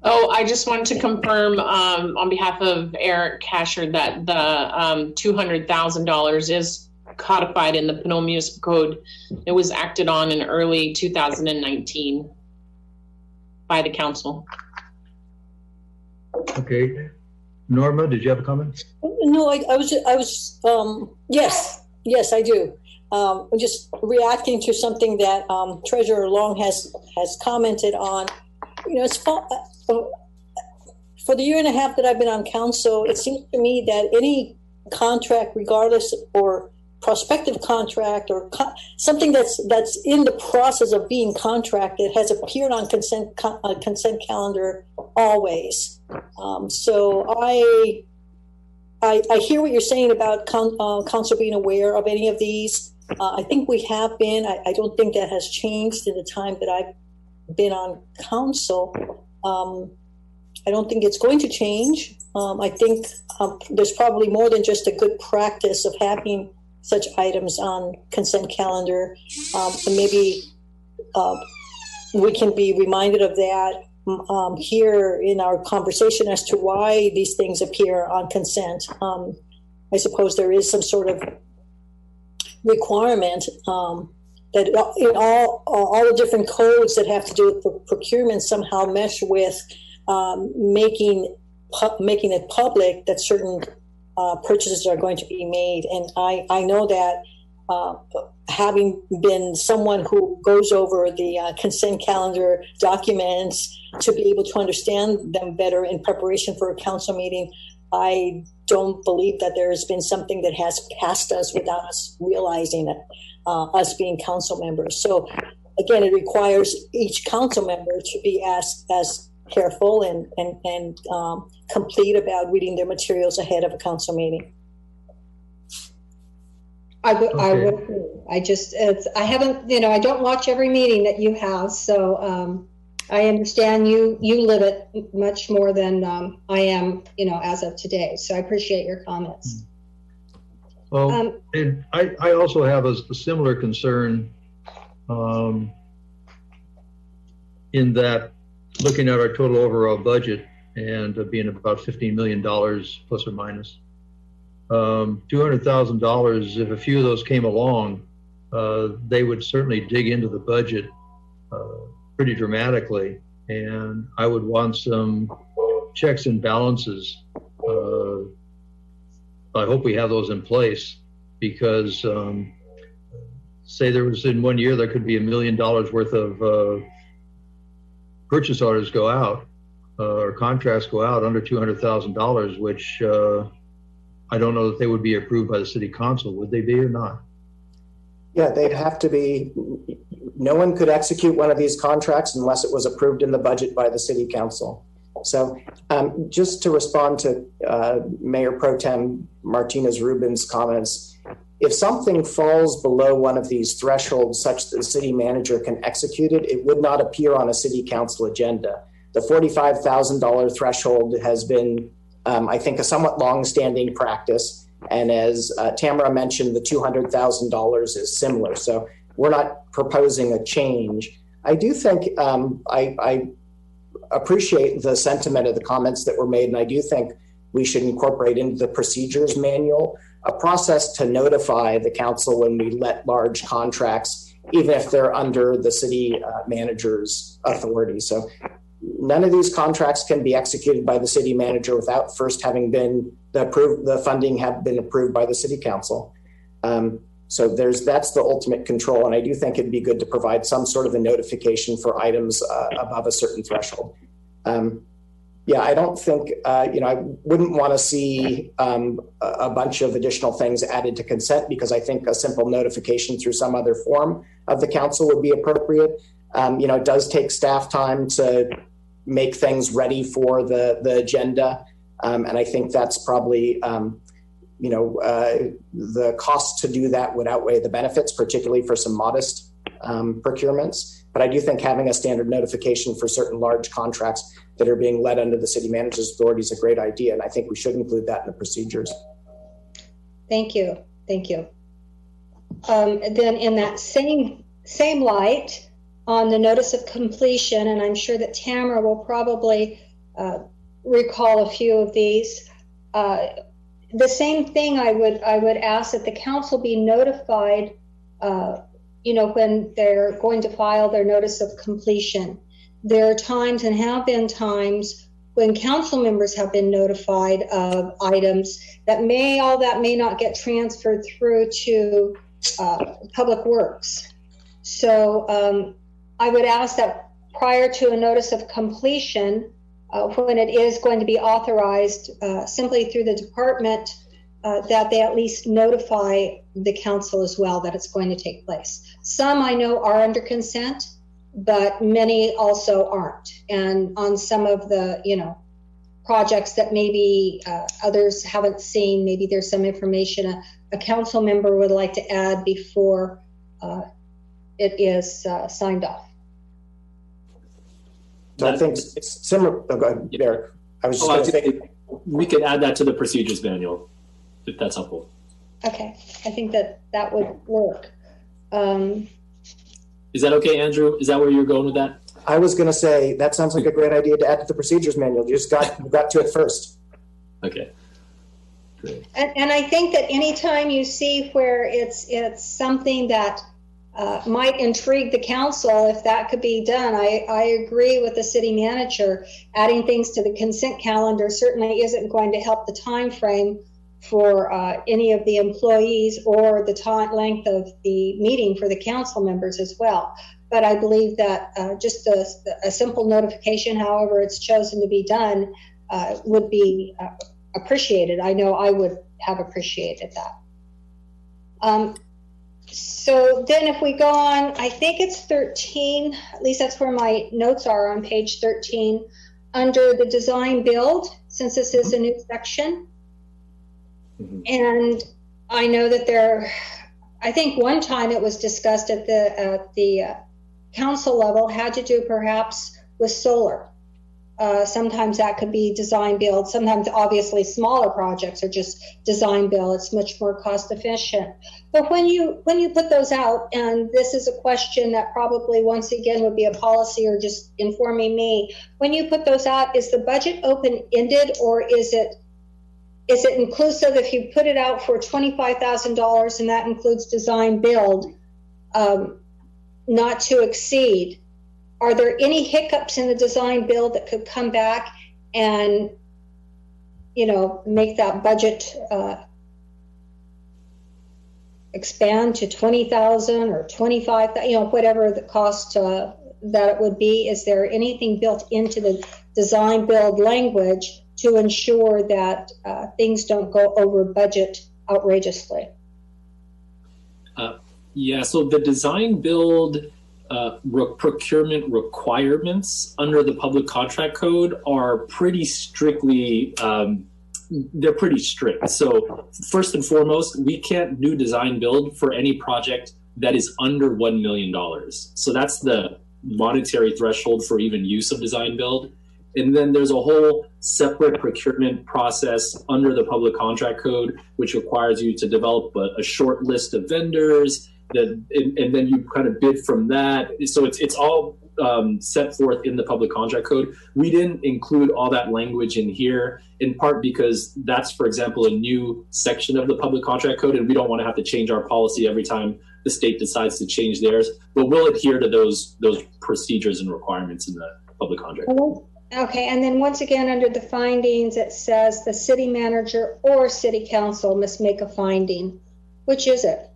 Speaker 6: Oh, I just wanted to confirm on behalf of Eric Casher that the $200,000 is codified in the Canola Municipal Code. It was acted on in early 2019 by the council.
Speaker 1: Okay. Norma, did you have a comment?
Speaker 5: No, yes, I do. I'm just reacting to something that Treasurer Long has commented on. It's for the year and a half that I've been on council, it seems to me that any contract, regardless, or prospective contract, or something that's in the process of being contracted, has appeared on consent calendar always. So I hear what you're saying about council being aware of any of these. I think we have been. I don't think that has changed in the time that I've been on council. I don't think it's going to change. I think there's probably more than just a good practice of having such items on consent calendar. And maybe we can be reminded of that here in our conversation as to why these things appear on consent. I suppose there is some sort of requirement that in all the different codes that have to do with procurement somehow mesh with making it public that certain purchases are going to be made. And I know that having been someone who goes over the consent calendar documents to be able to understand them better in preparation for a council meeting, I don't believe that there has been something that has passed us without us realizing it, us being council members. So again, it requires each council member to be as careful and complete about reading their materials ahead of a council meeting.
Speaker 3: I would agree. I haven't, I don't watch every meeting that you have, so I understand you live it much more than I am, as of today. So I appreciate your comments.
Speaker 1: Well, and I also have a similar concern in that looking at our total overall budget and being about $15 million plus or minus. $200,000, if a few of those came along, they would certainly dig into the budget pretty dramatically, and I would want some checks and balances. I hope we have those in place, because say there was in 1 year there could be $1 million worth of purchase orders go out or contracts go out under $200,000, which I don't know that they would be approved by the city council. Would they be or not?
Speaker 7: Yeah, they'd have to be. No one could execute one of these contracts unless it was approved in the budget by the city council. So just to respond to Mayor Pro Tem Martinez-Rubin's comments, if something falls below one of these thresholds such that the city manager can execute it, it would not appear on a city council agenda. The $45,000 threshold has been, I think, a somewhat long-standing practice. And as Tamara mentioned, the $200,000 is similar. So we're not proposing a change. I do think I appreciate the sentiment of the comments that were made, and I do think we should incorporate into the procedures manual a process to notify the council when we let large contracts, even if they're under the city manager's authority. So none of these contracts can be executed by the city manager without first having been the funding have been approved by the city council. So that's the ultimate control. And I do think it'd be good to provide some sort of a notification for items above a certain threshold. Yeah, I don't think, I wouldn't want to see a bunch of additional things added to consent, because I think a simple notification through some other form of the council would be appropriate. It does take staff time to make things ready for the agenda. And I think that's probably, the cost to do that would outweigh the benefits, particularly for some modest procurements. But I do think having a standard notification for certain large contracts that are being led under the city manager's authority is a great idea. And I think we should include that in the procedures.
Speaker 3: Thank you. Thank you. Then in that same light, on the notice of completion, and I'm sure that Tamara will probably recall a few of these, the same thing I would ask that the council be notified when they're going to file their notice of completion. There are times, and have been times, when council members have been notified of items that may not get transferred through to Public Works. So I would ask that prior to a notice of completion, when it is going to be authorized simply through the department, that they at least notify the council as well that it's going to take place. Some I know are under consent, but many also aren't. And on some of the, projects that maybe others haven't seen, maybe there's some information a council member would like to add before it is signed off.
Speaker 7: So I think it's similar. Oh, go ahead, Derek. I was just going to say,
Speaker 4: we could add that to the procedures manual, if that's helpful.
Speaker 3: Okay, I think that would work.
Speaker 4: Is that okay, Andrew? Is that where you're going with that?
Speaker 7: I was going to say, that sounds like a great idea to add to the procedures manual. You got to it first.
Speaker 4: Okay. Great.
Speaker 3: And I think that anytime you see where it's something that might intrigue the council, if that could be done, I agree with the city manager. Adding things to the consent calendar certainly isn't going to help the time frame for any of the employees or the time length of the meeting for the council members as well. But I believe that just a simple notification, however it's chosen to be done, would be appreciated. I know I would have appreciated that. So then if we go on, I think it's 13, at least that's where my notes are on page 13, under the design build, since this is a new section. Mm-hmm. And I know that I think one time it was discussed at the council level, had to do perhaps with solar. Sometimes that could be design build. Sometimes obviously smaller projects are just design build. It's much more cost efficient. But when you put those out, and this is a question that probably once again would be a policy or just informing me, when you put those out, is the budget open-ended, or is it inclusive? If you put it out for $25,000 and that includes design build, not to exceed, are there any hiccups in the design build that could come back and, make that budget expand to $20,000 or $25,000, whatever the cost that it would be? Is there anything built into the design build language to ensure that things don't go over budget outrageously?
Speaker 4: Yeah, so the design build procurement requirements under the public contract code are pretty strictly, they're pretty strict. So first and foremost, we can't do design build for any project that is under $1 million. So that's the monetary threshold for even use of design build. And then there's a whole separate procurement process under the public contract code, which requires you to develop a short list of vendors, and then you kind of bid from that. So it's all set forth in the public contract code. We didn't include all that language in here, in part because that's, for example, a new section of the public contract code, and we don't want to have to change our policy every time the state decides to change theirs. But we'll adhere to those procedures and requirements in the public contract code.
Speaker 3: Okay, and then once again, under the findings, it says the city manager or city council must make a finding. Which is it?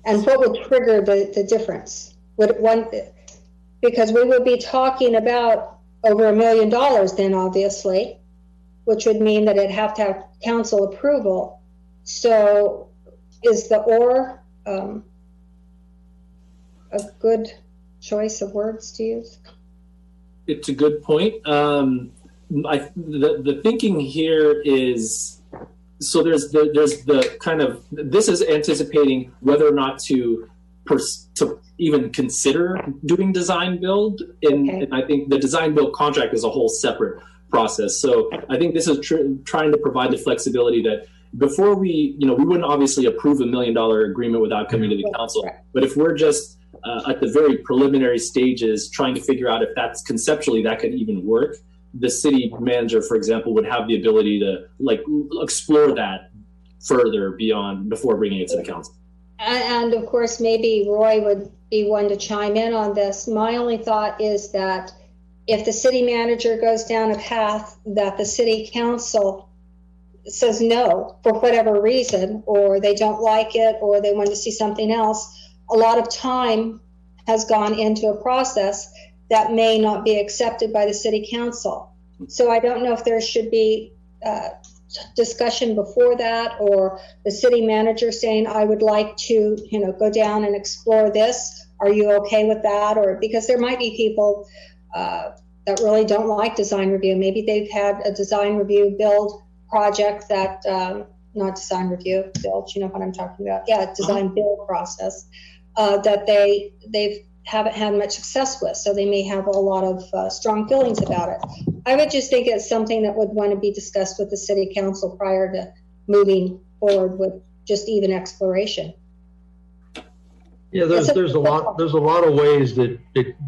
Speaker 3: And what would trigger the difference? Because we would be talking about over $1 million then, obviously, which would mean that it'd have to have council approval. So is the or a good choice of words to use?
Speaker 4: It's a good point. The thinking here is, so there's the kind of, this is anticipating whether or not to even consider doing design build. And I think the design build contract is a whole separate process. So I think this is trying to provide the flexibility that before we wouldn't obviously approve $1 million agreement without coming to the council. But if we're just at the very preliminary stages trying to figure out if that's conceptually that could even work, the city manager, for example, would have the ability to explore that further before bringing it to the council.
Speaker 3: And of course, maybe Roy would be one to chime in on this. My only thought is that if the city manager goes down a path that the city council says no for whatever reason, or they don't like it, or they want to see something else, a lot of time has gone into a process that may not be accepted by the city council. So I don't know if there should be discussion before that, or the city manager saying, I would like to, go down and explore this. Are you okay with that? Or because there might be people that really don't like design review. Maybe they've had a design review build project that, not design review build, you know what I'm talking about? Yeah, design build process that they've haven't had much success with, so they may have a lot of strong feelings about it. I would just think it's something that would want to be discussed with the city council prior to moving forward with just even exploration.
Speaker 1: Yeah, there's a lot of ways that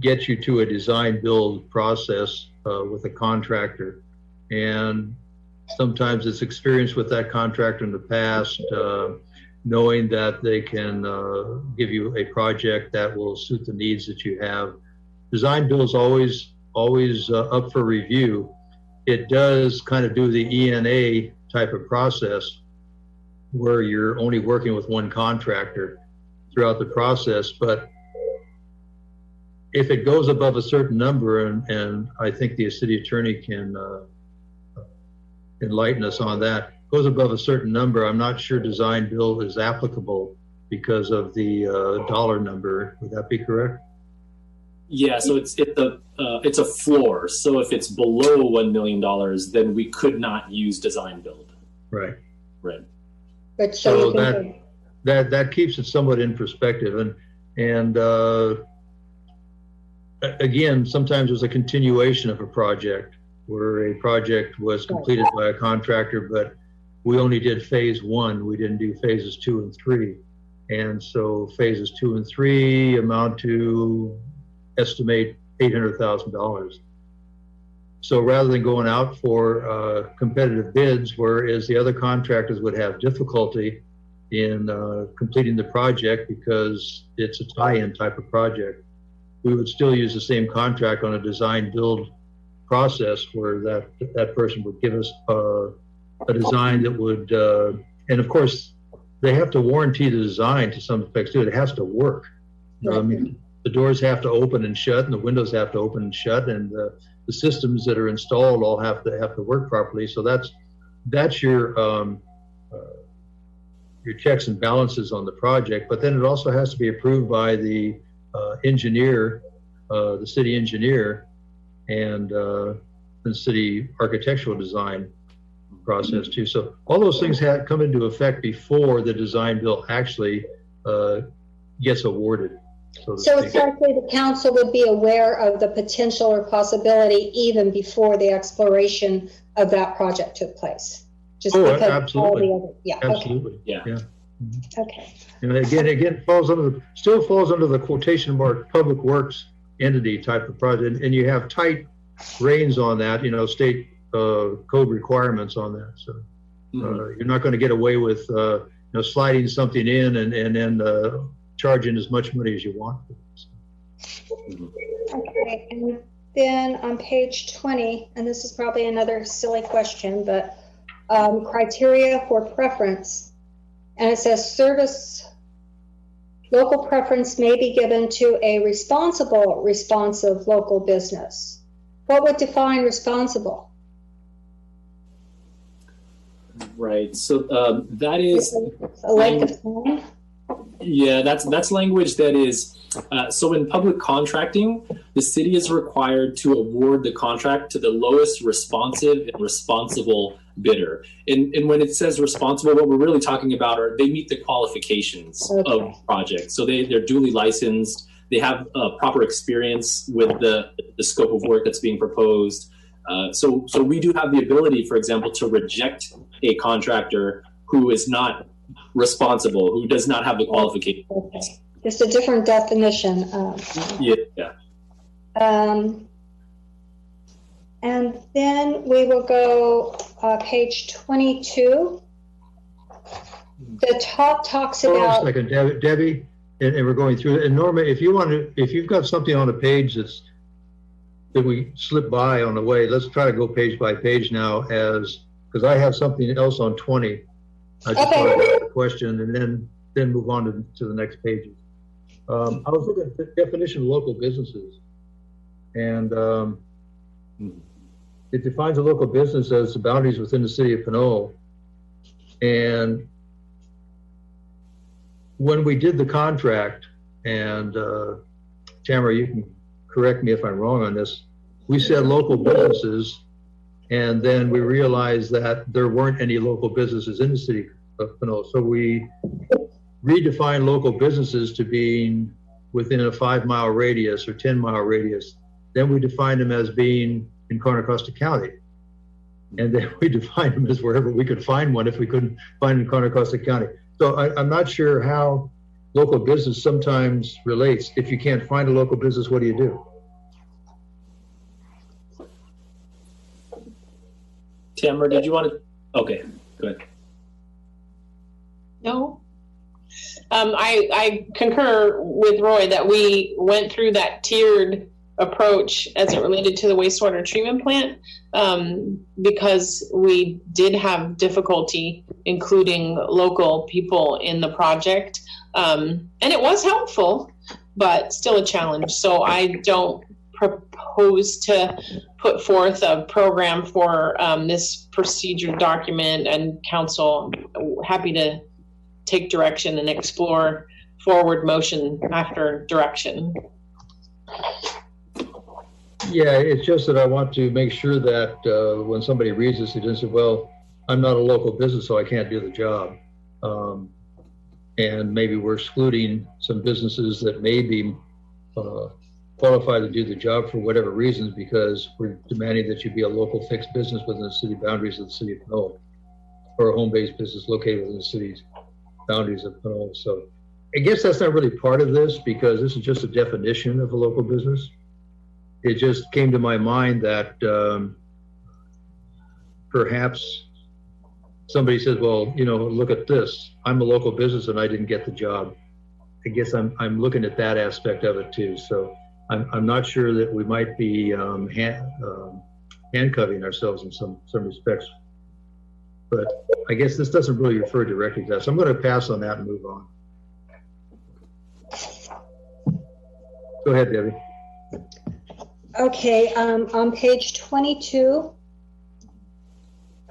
Speaker 1: get you to a design build process with a contractor, and sometimes it's experience with that contractor in the past, knowing that they can give you a project that will suit the needs that you have. Design build is always up for review. It does kind of do the ENA type of process where you're only working with one contractor throughout the process, but if it goes above a certain number, and I think the city attorney can enlighten us on that, goes above a certain number, I'm not sure design build is applicable because of the dollar number. Would that be correct?
Speaker 4: Yeah, so it's a floor. So if it's below $1 million, then we could not use design build.
Speaker 1: Right.
Speaker 4: Right.
Speaker 3: But
Speaker 1: So that keeps it somewhat in perspective, and again, sometimes there's a continuation of a project where a project was completed by a contractor, but we only did phase 1. We didn't do phases 2 and 3, and so phases 2 and 3 amount to estimate $800,000. So rather than going out for competitive bids, whereas the other contractors would have difficulty in completing the project because it's a tie-in type of project, we would still use the same contract on a design build process where that person would give us a design that would, and of course, they have to warranty the design to some effect too. It has to work. I mean, the doors have to open and shut, and the windows have to open and shut, and the systems that are installed all have to work properly. So that's your checks and balances on the project. But then it also has to be approved by the engineer, the city engineer, and the city architectural design process too. So all those things come into effect before the design bill actually gets awarded.
Speaker 3: So it's likely the council would be aware of the potential or possibility even before the exploration of that project took place. Just because
Speaker 1: absolutely.
Speaker 3: all the other, yeah.
Speaker 1: Absolutely.
Speaker 3: Okay.
Speaker 4: Yeah.
Speaker 1: Yeah.
Speaker 3: Okay.
Speaker 1: And again, still falls under the quotation mark public works entity type of project, and you have tight reins on that. State code requirements on that. So you're not going to get away with sliding something in and then charging as much money as you want.
Speaker 3: Okay, and then on page 20, and this is probably another silly question, but criteria for preference, and it says service local preference may be given to a responsible, responsive local business. What would define responsible?
Speaker 4: Right. So that is
Speaker 3: a length of time.
Speaker 4: Yeah, that's language that is, so in public contracting, the city is required to award the contract to the lowest responsive and responsible bidder. And when it says responsible, what we're really talking about are they meet the qualifications of projects. So they're duly licensed, they have proper experience with the scope of work that's being proposed. So we do have the ability, for example, to reject a contractor who is not responsible, who does not have the qualifications.
Speaker 3: Okay. Just a different definition.
Speaker 4: Yeah.
Speaker 3: And then we will go page 22. The top talks
Speaker 1: Hold
Speaker 3: about.
Speaker 1: on a second, Debbie, and we're going through it. And Norma, if you've got something on a page that we slip by on the way, let's try to go page by page now, because I have something else on 20. I just want to ask a question and then move on to the next pages. I was looking at the definition of local businesses, and it defines a local business as the boundaries within the city of Canola. And when we did the contract, and Tamara, you can correct me if I'm wrong on this, we said local businesses, and then we realized that there weren't any local businesses in the city of Canola. So we redefined local businesses to being within a 5-mile radius or 10-mile radius. Then we defined them as being in Contra Costa County. And then we defined them as wherever we could find one if we couldn't find in Contra Costa County. So I'm not sure how local business sometimes relates. If you can't find a local business, what do you do?
Speaker 4: Tamara, did you want to? Okay, go ahead.
Speaker 6: No. I concur with Roy that we went through that tiered approach as it related to the wastewater treatment plant because we did have difficulty including local people in the project. And it was helpful, but still a challenge. So I don't propose to put forth a program for this procedure document, and council happy to take direction and explore forward motion after direction.
Speaker 1: Yeah, it's just that I want to make sure that when somebody reads this, they just say, well, I'm not a local business, so I can't do the job. And maybe we're excluding some businesses that may be qualified to do the job for whatever reasons, because we're demanding that you be a local fixed business within the city boundaries of the city of Canola, or a home-based business located within the city's boundaries of Canola. So I guess that's not really part of this, because this is just a definition of a local business. It just came to my mind that perhaps somebody says, well, you know, look at this. I'm a local business and I didn't get the job. I guess I'm looking at that aspect of it too. So I'm not sure that we might be handcuffing ourselves in some respects. But I guess this doesn't really refer directly to that. So I'm going to pass on that and move on. Go ahead, Debbie.
Speaker 3: Okay, on page 22,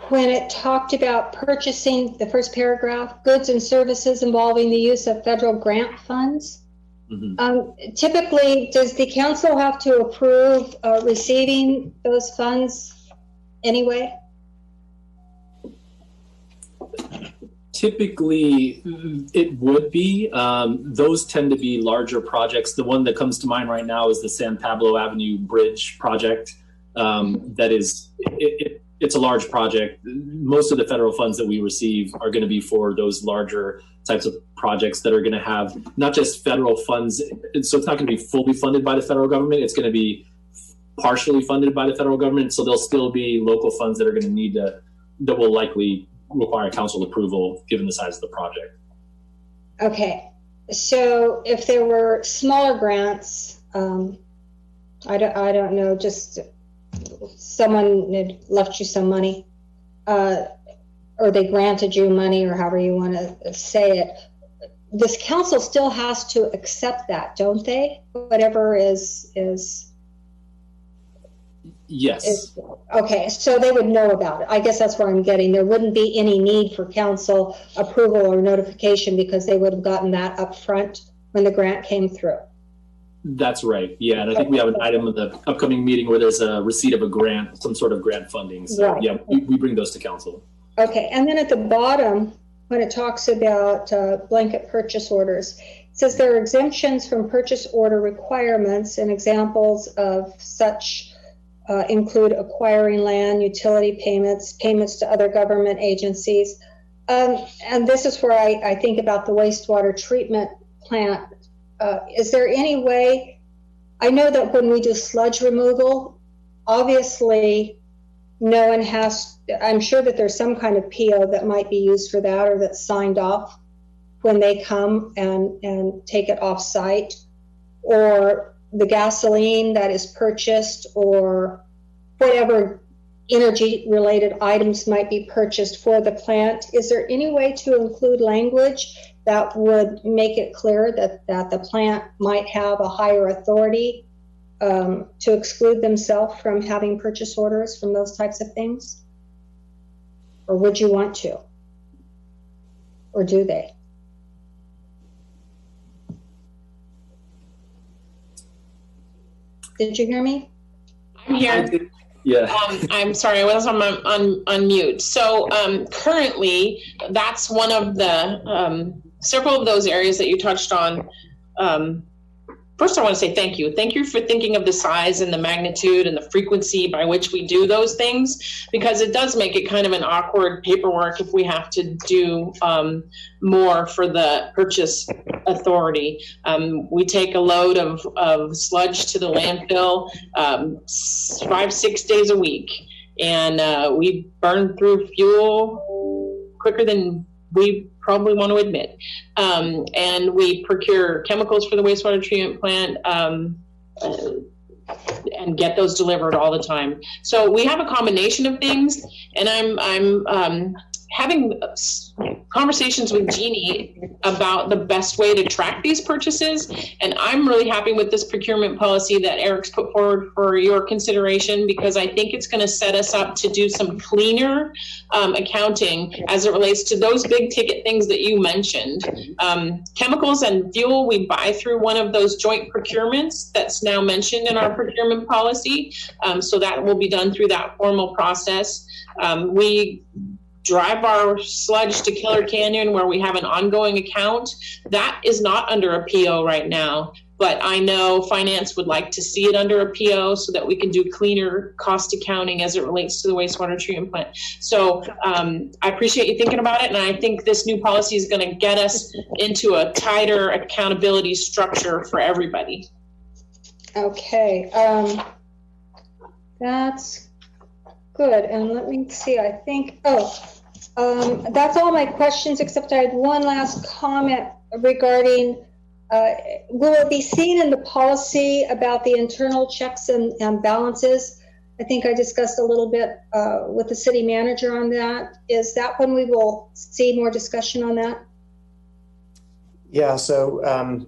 Speaker 3: when it talked about purchasing, the first paragraph, goods and services involving the use of federal grant funds. Mm-hmm. Typically, does the council have to approve receiving those funds anyway?
Speaker 4: Typically, it would be. Those tend to be larger projects. The one that comes to mind right now is the San Pablo Avenue Bridge project. That is, it's a large project. Most of the federal funds that we receive are going to be for those larger types of projects that are going to have not just federal funds. So it's not going to be fully funded by the federal government. It's going to be partially funded by the federal government. So there'll still be local funds that are going to need to, that will likely require council approval given the size of the project.
Speaker 3: Okay, so if there were smaller grants, I don't know, just someone had left you some money, or they granted you money, or however you want to say it, this council still has to accept that, don't they? Whatever is
Speaker 4: yes.
Speaker 3: Okay, so they would know about it. I guess that's where I'm getting. There wouldn't be any need for council approval or notification because they would have gotten that up front when the grant came through.
Speaker 4: That's right. Yeah, and I think we have an item in the upcoming meeting where there's a receipt of a grant, some sort of grant funding. So right. Yeah, we bring those to council.
Speaker 3: Okay, and then at the bottom, when it talks about blanket purchase orders, it says there are exemptions from purchase order requirements, and examples of such include acquiring land, utility payments, payments to other government agencies. And this is where I think about the wastewater treatment plant. Is there any way, I know that when we do sludge removal, obviously no one has, I'm sure that there's some kind of PO that might be used for that or that's signed off when they come and take it off site, or the gasoline that is purchased, or whatever energy related items might be purchased for the plant. Is there any way to include language that would make it clear that the plant might have a higher authority to exclude themselves from having purchase orders from those types of things? Or would you want to? Or do they? Did you hear me?
Speaker 6: I'm here.
Speaker 4: Yeah.
Speaker 6: I'm sorry, I was on mute. So currently, that's one of the several of those areas that you touched on. first I want to say thank you. Thank you for thinking of the size and the magnitude and the frequency by which we do those things, because it does make it kind of an awkward paperwork if we have to do more for the purchase authority. We take a load of sludge to the landfill 5-6 days a week, and we burn through fuel quicker than we probably want to admit. And we procure chemicals for the wastewater treatment plant and get those delivered all the time. So we have a combination of things, and I'm having conversations with Jeannie about the best way to track these purchases. And I'm really happy with this procurement policy that Eric's put forward for your consideration, because I think it's going to set us up to do some cleaner accounting as it relates to those big ticket things that you mentioned. Chemicals and fuel, we buy through one of those joint procurements that's now mentioned in our procurement policy. So that will be done through that formal process. We drive our sludge to Killer Canyon, where we have an ongoing account. That is not under a PO right now, but I know finance would like to see it under a PO so that we can do cleaner cost accounting as it relates to the wastewater treatment plant. So I appreciate you thinking about it, and I think this new policy is going to get us into a tighter accountability structure for everybody.
Speaker 3: Okay, that's good. And let me see, I think, that's all my questions, except I had one last comment regarding, will it be seen in the policy about the internal checks and balances? I think I discussed a little bit with the city manager on that. Is that when we will see more discussion on that?
Speaker 7: Yeah, so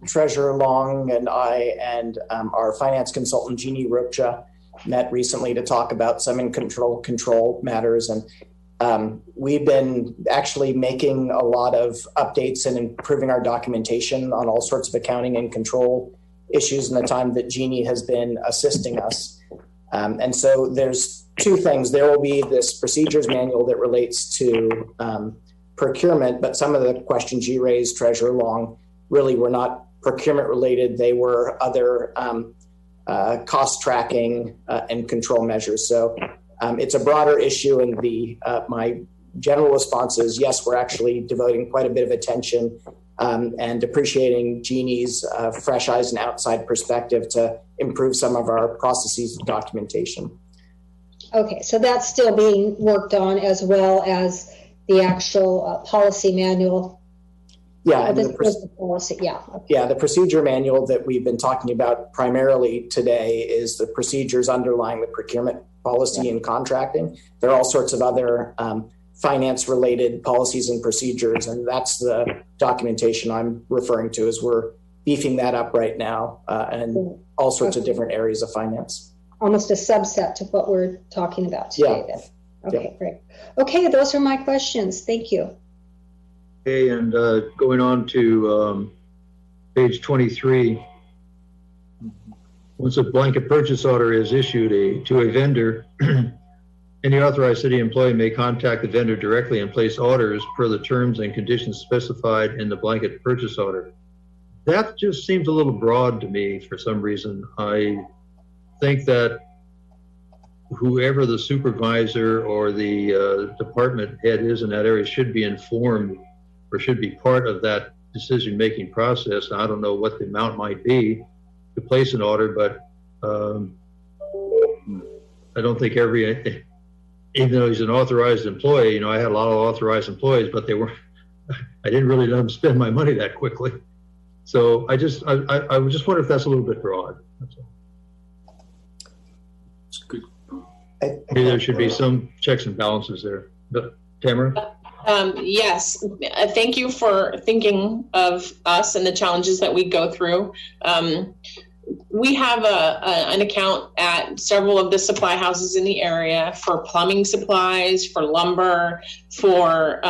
Speaker 7: Treasurer Long and I and our finance consultant, Jeannie Rupcha, met recently to talk about some in-control matters. And we've been actually making a lot of updates and improving our documentation on all sorts of accounting and control issues in the time that Jeannie has been assisting us. And so there's two things. There will be this procedures manual that relates to procurement, but some of the questions you raised, Treasurer Long, really were not procurement related. They were other cost tracking and control measures. So it's a broader issue, and my general response is yes, we're actually devoting quite a bit of attention and appreciating Jeannie's fresh eyes and outside perspective to improve some of our processes and documentation.
Speaker 3: Okay, so that's still being worked on, as well as the actual policy manual.
Speaker 7: Yeah, and
Speaker 3: the policy. Yeah.
Speaker 7: Yeah, the procedure manual that we've been talking about primarily today is the procedures underlying the procurement policy and contracting. There are all sorts of other finance-related policies and procedures, and that's the documentation I'm referring to. As we're beefing that up right now, and all sorts of different areas of finance. Almost a subset to what we're talking about today.
Speaker 3: Yeah. Then. Okay, great. Okay, those are my questions. Thank you.
Speaker 1: Okay, and going on to page 23. Once a blanket purchase order is issued to a vendor, any authorized city employee may contact the vendor directly and place orders per the terms and conditions specified in the blanket purchase order. That just seems a little broad to me for some reason. I think that whoever the supervisor or the department head is in that area should be informed, or should be part of that decision-making process. I don't know what the amount might be to place an order, but I don't think even though he's an authorized employee, I had a lot of authorized employees, but I didn't really let them spend my money that quickly. So I just wonder if that's a little bit broad. That's all.
Speaker 4: It's good.
Speaker 1: Maybe there should be some checks and balances there. But Tamara?
Speaker 6: Yes, thank you for thinking of us and the challenges that we go through. We have an account at several of the supply houses in the area for plumbing supplies, for lumber, for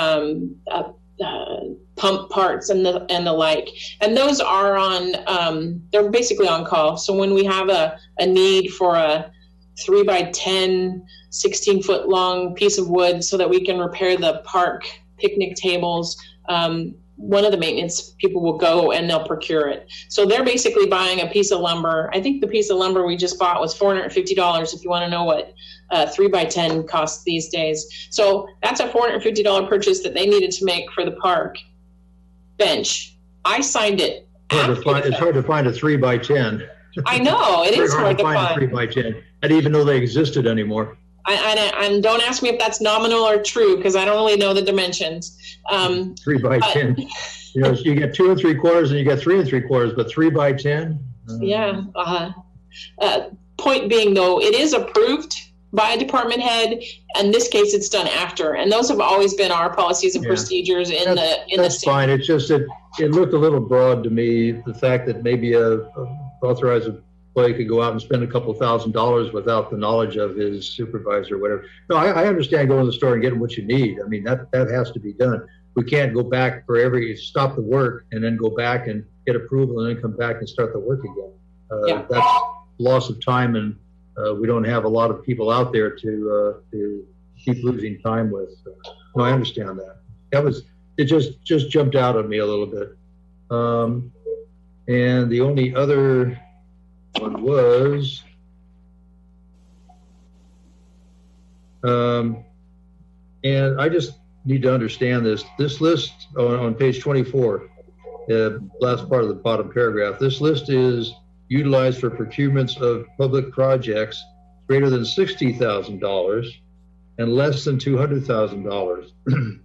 Speaker 6: pump parts and the like. And those are on, they're basically on call. So when we have a need for a 3x10, 16-foot long piece of wood so that we can repair the park picnic tables, one of the maintenance people will go and they'll procure it. So they're basically buying a piece of lumber. I think the piece of lumber we just bought was $450, if you want to know what 3x10 costs these days. So that's a $450 purchase that they needed to make for the park bench. I signed it.
Speaker 1: It's hard to find a 3x10.
Speaker 6: I know, it is hard to find.
Speaker 1: A 3x10. I didn't even know they existed anymore.
Speaker 6: And don't ask me if that's nominal or true, because I don't really know the dimensions.
Speaker 1: 3x10. You know, you get 2 3/4 and you get 3 3/4, but 3x10.
Speaker 6: Yeah. Point being, though, it is approved by a department head. In this case, it's done after, and those have always been our policies and procedures in the
Speaker 1: That's fine. It's just that it looked a little broad to me. The fact that maybe a authorized employee could go out and spend a couple $1,000s without the knowledge of his supervisor or whatever. No, I understand going to the store and getting what you need. I mean, that has to be done. We can't go back for stop the work and then go back and get approval and then come back and start the work again. That's loss of time, and we don't have a lot of people out there to keep losing time with. No, I understand that. It just jumped out at me a little bit. And the only other one was, and I just need to understand this. This list on page 24, last part of the bottom paragraph, this list is utilized for procurements of public projects greater than $60,000 and less than $200,000.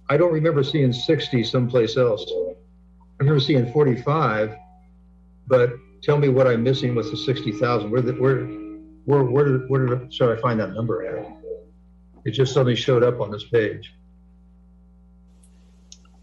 Speaker 1: I don't remember seeing 60 someplace else. I remember seeing 45, but tell me what I'm missing with the 60,000. Where should I find that number at? It just suddenly showed up on this page.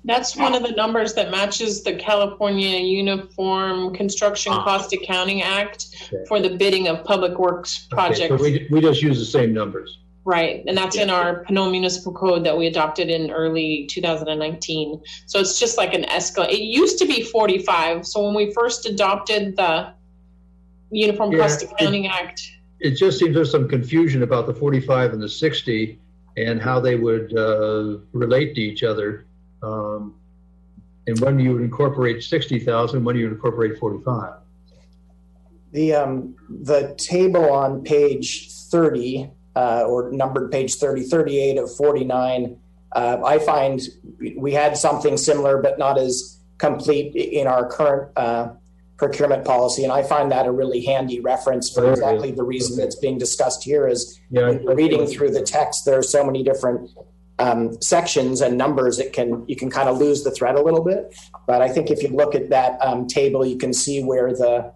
Speaker 6: That's one of the numbers that matches the California Uniform Construction Cost Accounting Act for the bidding of public works projects.
Speaker 1: Okay, so we just use the same numbers.
Speaker 6: Right, and that's in our Canola Municipal Code that we adopted in early 2019. So it's just like an escalate. It used to be 45. So when we first adopted the Uniform Cost Accounting Act.
Speaker 1: It just seems there's some confusion about the 45 and the 60 and how they would relate to each other. And when you would incorporate 60,000, when you would incorporate 45.
Speaker 7: The table on page 30, or numbered page 38 of 49, I find we had something similar but not as complete in our current procurement policy, and I find that a really handy reference for exactly the reason that's being discussed here is reading through the text, there are so many different sections and numbers you can kind of lose the thread a little bit. But I think if you look at that table, you can see where the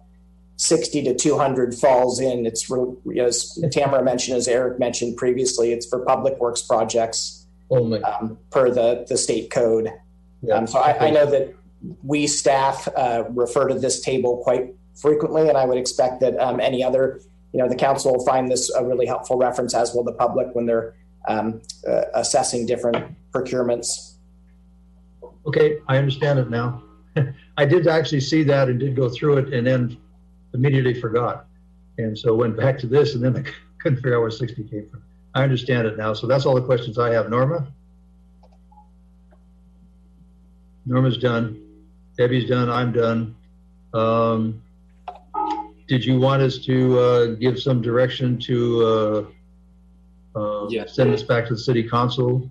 Speaker 7: 60 to 200 falls in. It's, as Tamara mentioned, as Eric mentioned previously, it's for public works projects
Speaker 1: only
Speaker 7: per the state code. So I know that we staff refer to this table quite frequently, and I would expect that any other, the council will find this a really helpful reference, as will the public when they're assessing different procurements.
Speaker 1: Okay, I understand it now. I did actually see that and did go through it and then immediately forgot. And so went back to this and then I couldn't figure out where 60 came from. I understand it now. So that's all the questions I have. Norma? Norma's done. Debbie's done. I'm done. Did you want us to give some direction to send this back to the city council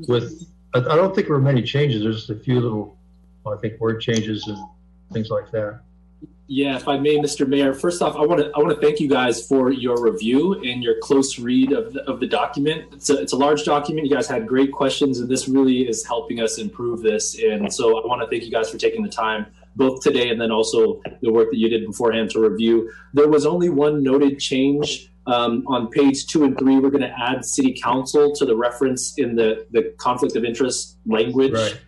Speaker 1: with, I don't think there were many changes. There's just a few little, I think, word changes and things like that.
Speaker 4: Yeah, if I may, Mr. Mayor, first off, I want to thank you guys for your review and your close read of the document. It's a large document. You guys had great questions, and this really is helping us improve this. And so I want to thank you guys for taking the time, both today and then also the work that you did beforehand to review. There was only one noted change on page 2 and 3. We're going to add city council to the reference in the conflict of interest language,
Speaker 1: right.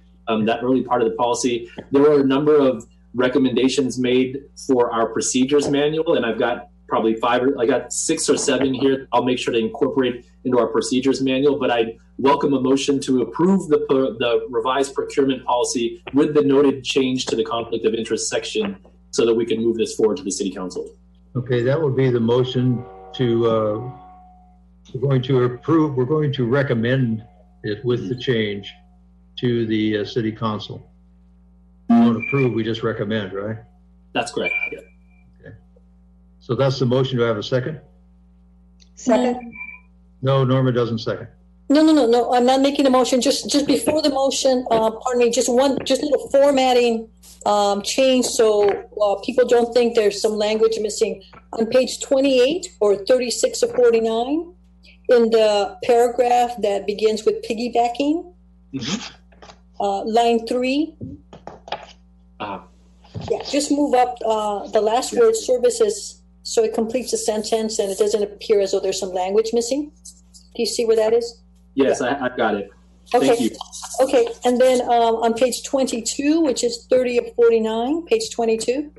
Speaker 4: That early part of the policy. There were a number of recommendations made for our procedures manual, and I've got probably 6 or 7 here. I'll make sure to incorporate into our procedures manual, but I welcome a motion to approve the revised procurement policy with the noted change to the conflict of interest section so that we can move this forward to the city council.
Speaker 1: Okay, that would be the motion to, we're going to recommend it with the change to the city council. We don't approve, we just recommend, right?
Speaker 4: That's correct. Yeah.
Speaker 1: So that's the motion. Do I have a second?
Speaker 3: Second.
Speaker 1: No, Norma doesn't second.
Speaker 5: No, I'm not making a motion, just before the motion, pardon me, just little formatting, change so, people don't think there's some language missing. On page 28 or 36 of 49, in the paragraph that begins with piggybacking, line 3. Yeah, just move up, the last word services, so it completes the sentence and it doesn't appear as though there's some language missing. Do you see where that is?
Speaker 4: Yes, I've got it.
Speaker 5: Okay.
Speaker 4: Thank you.
Speaker 5: Okay, and then on page 22, which is 30 of 49, page 22.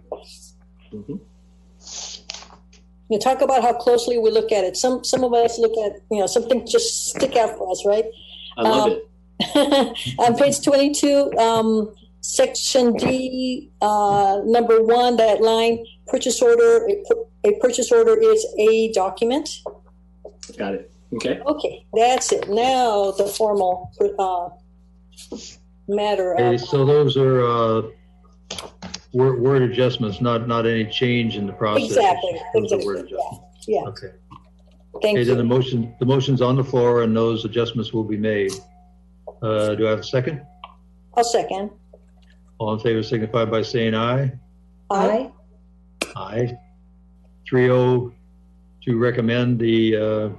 Speaker 5: You talk about how closely we look at it. Some of us look at, some things just stick out for us, right?
Speaker 4: I love it.
Speaker 5: On page 22, section D, number 1, that line, purchase order, a purchase order is a document.
Speaker 4: Got it. Okay.
Speaker 5: Okay, that's it. Now the formal matter.
Speaker 1: Okay, so those are word adjustments, not any change in the process.
Speaker 5: Exactly.
Speaker 1: Those are word adjustments.
Speaker 5: Yeah.
Speaker 1: Okay.
Speaker 5: Thank
Speaker 1: Okay,
Speaker 5: you.
Speaker 1: then the motion's on the floor and those adjustments will be made. Do I have a second?
Speaker 5: I'll second.
Speaker 1: All in favor signify by saying aye.
Speaker 5: Aye.
Speaker 1: Aye. 3-0 to recommend the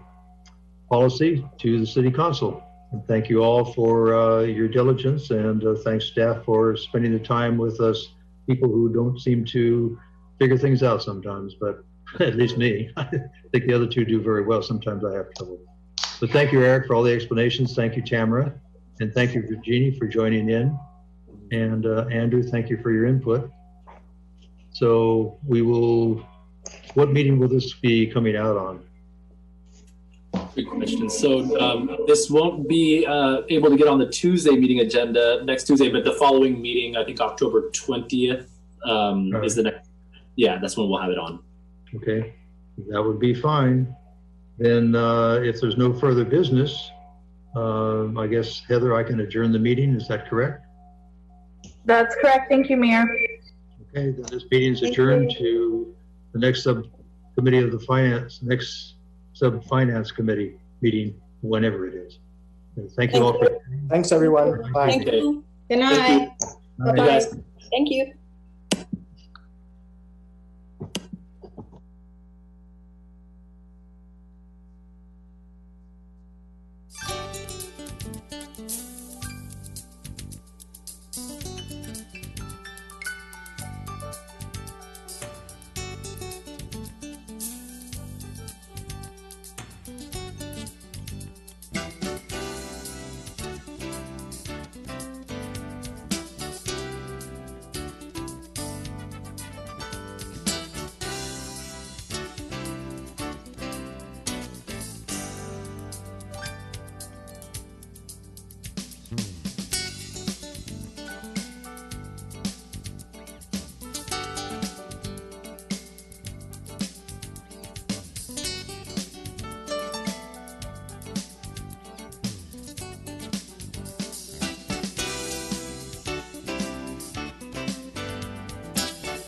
Speaker 1: policy to the city council. And thank you all for your diligence, and thanks staff for spending the time with us, people who don't seem to figure things out sometimes, but at least me. I think the other two do very well. Sometimes I have trouble. But thank you, Eric, for all the explanations. Thank you, Tamara. And thank you, Virginie, for joining in. And Andrew, thank you for your input. So what meeting will this be coming out on?
Speaker 4: Good question. So this won't be able to get on the Tuesday meeting agenda next Tuesday, but the following meeting, I think October 20th is the next. Yeah, that's when we'll have it on.
Speaker 1: Okay, that would be fine. Then if there's no further business, I guess, Heather, I can adjourn the meeting. Is that correct?
Speaker 2: That's correct. Thank you, Mayor.
Speaker 1: Okay, then this meeting is adjourned to the next subcommittee of the next sub-finance committee meeting, whenever it is. And thank you all for.
Speaker 7: Thanks, everyone. Bye.
Speaker 5: Thank you.
Speaker 3: Good night.
Speaker 4: Thank you.
Speaker 5: Thank you.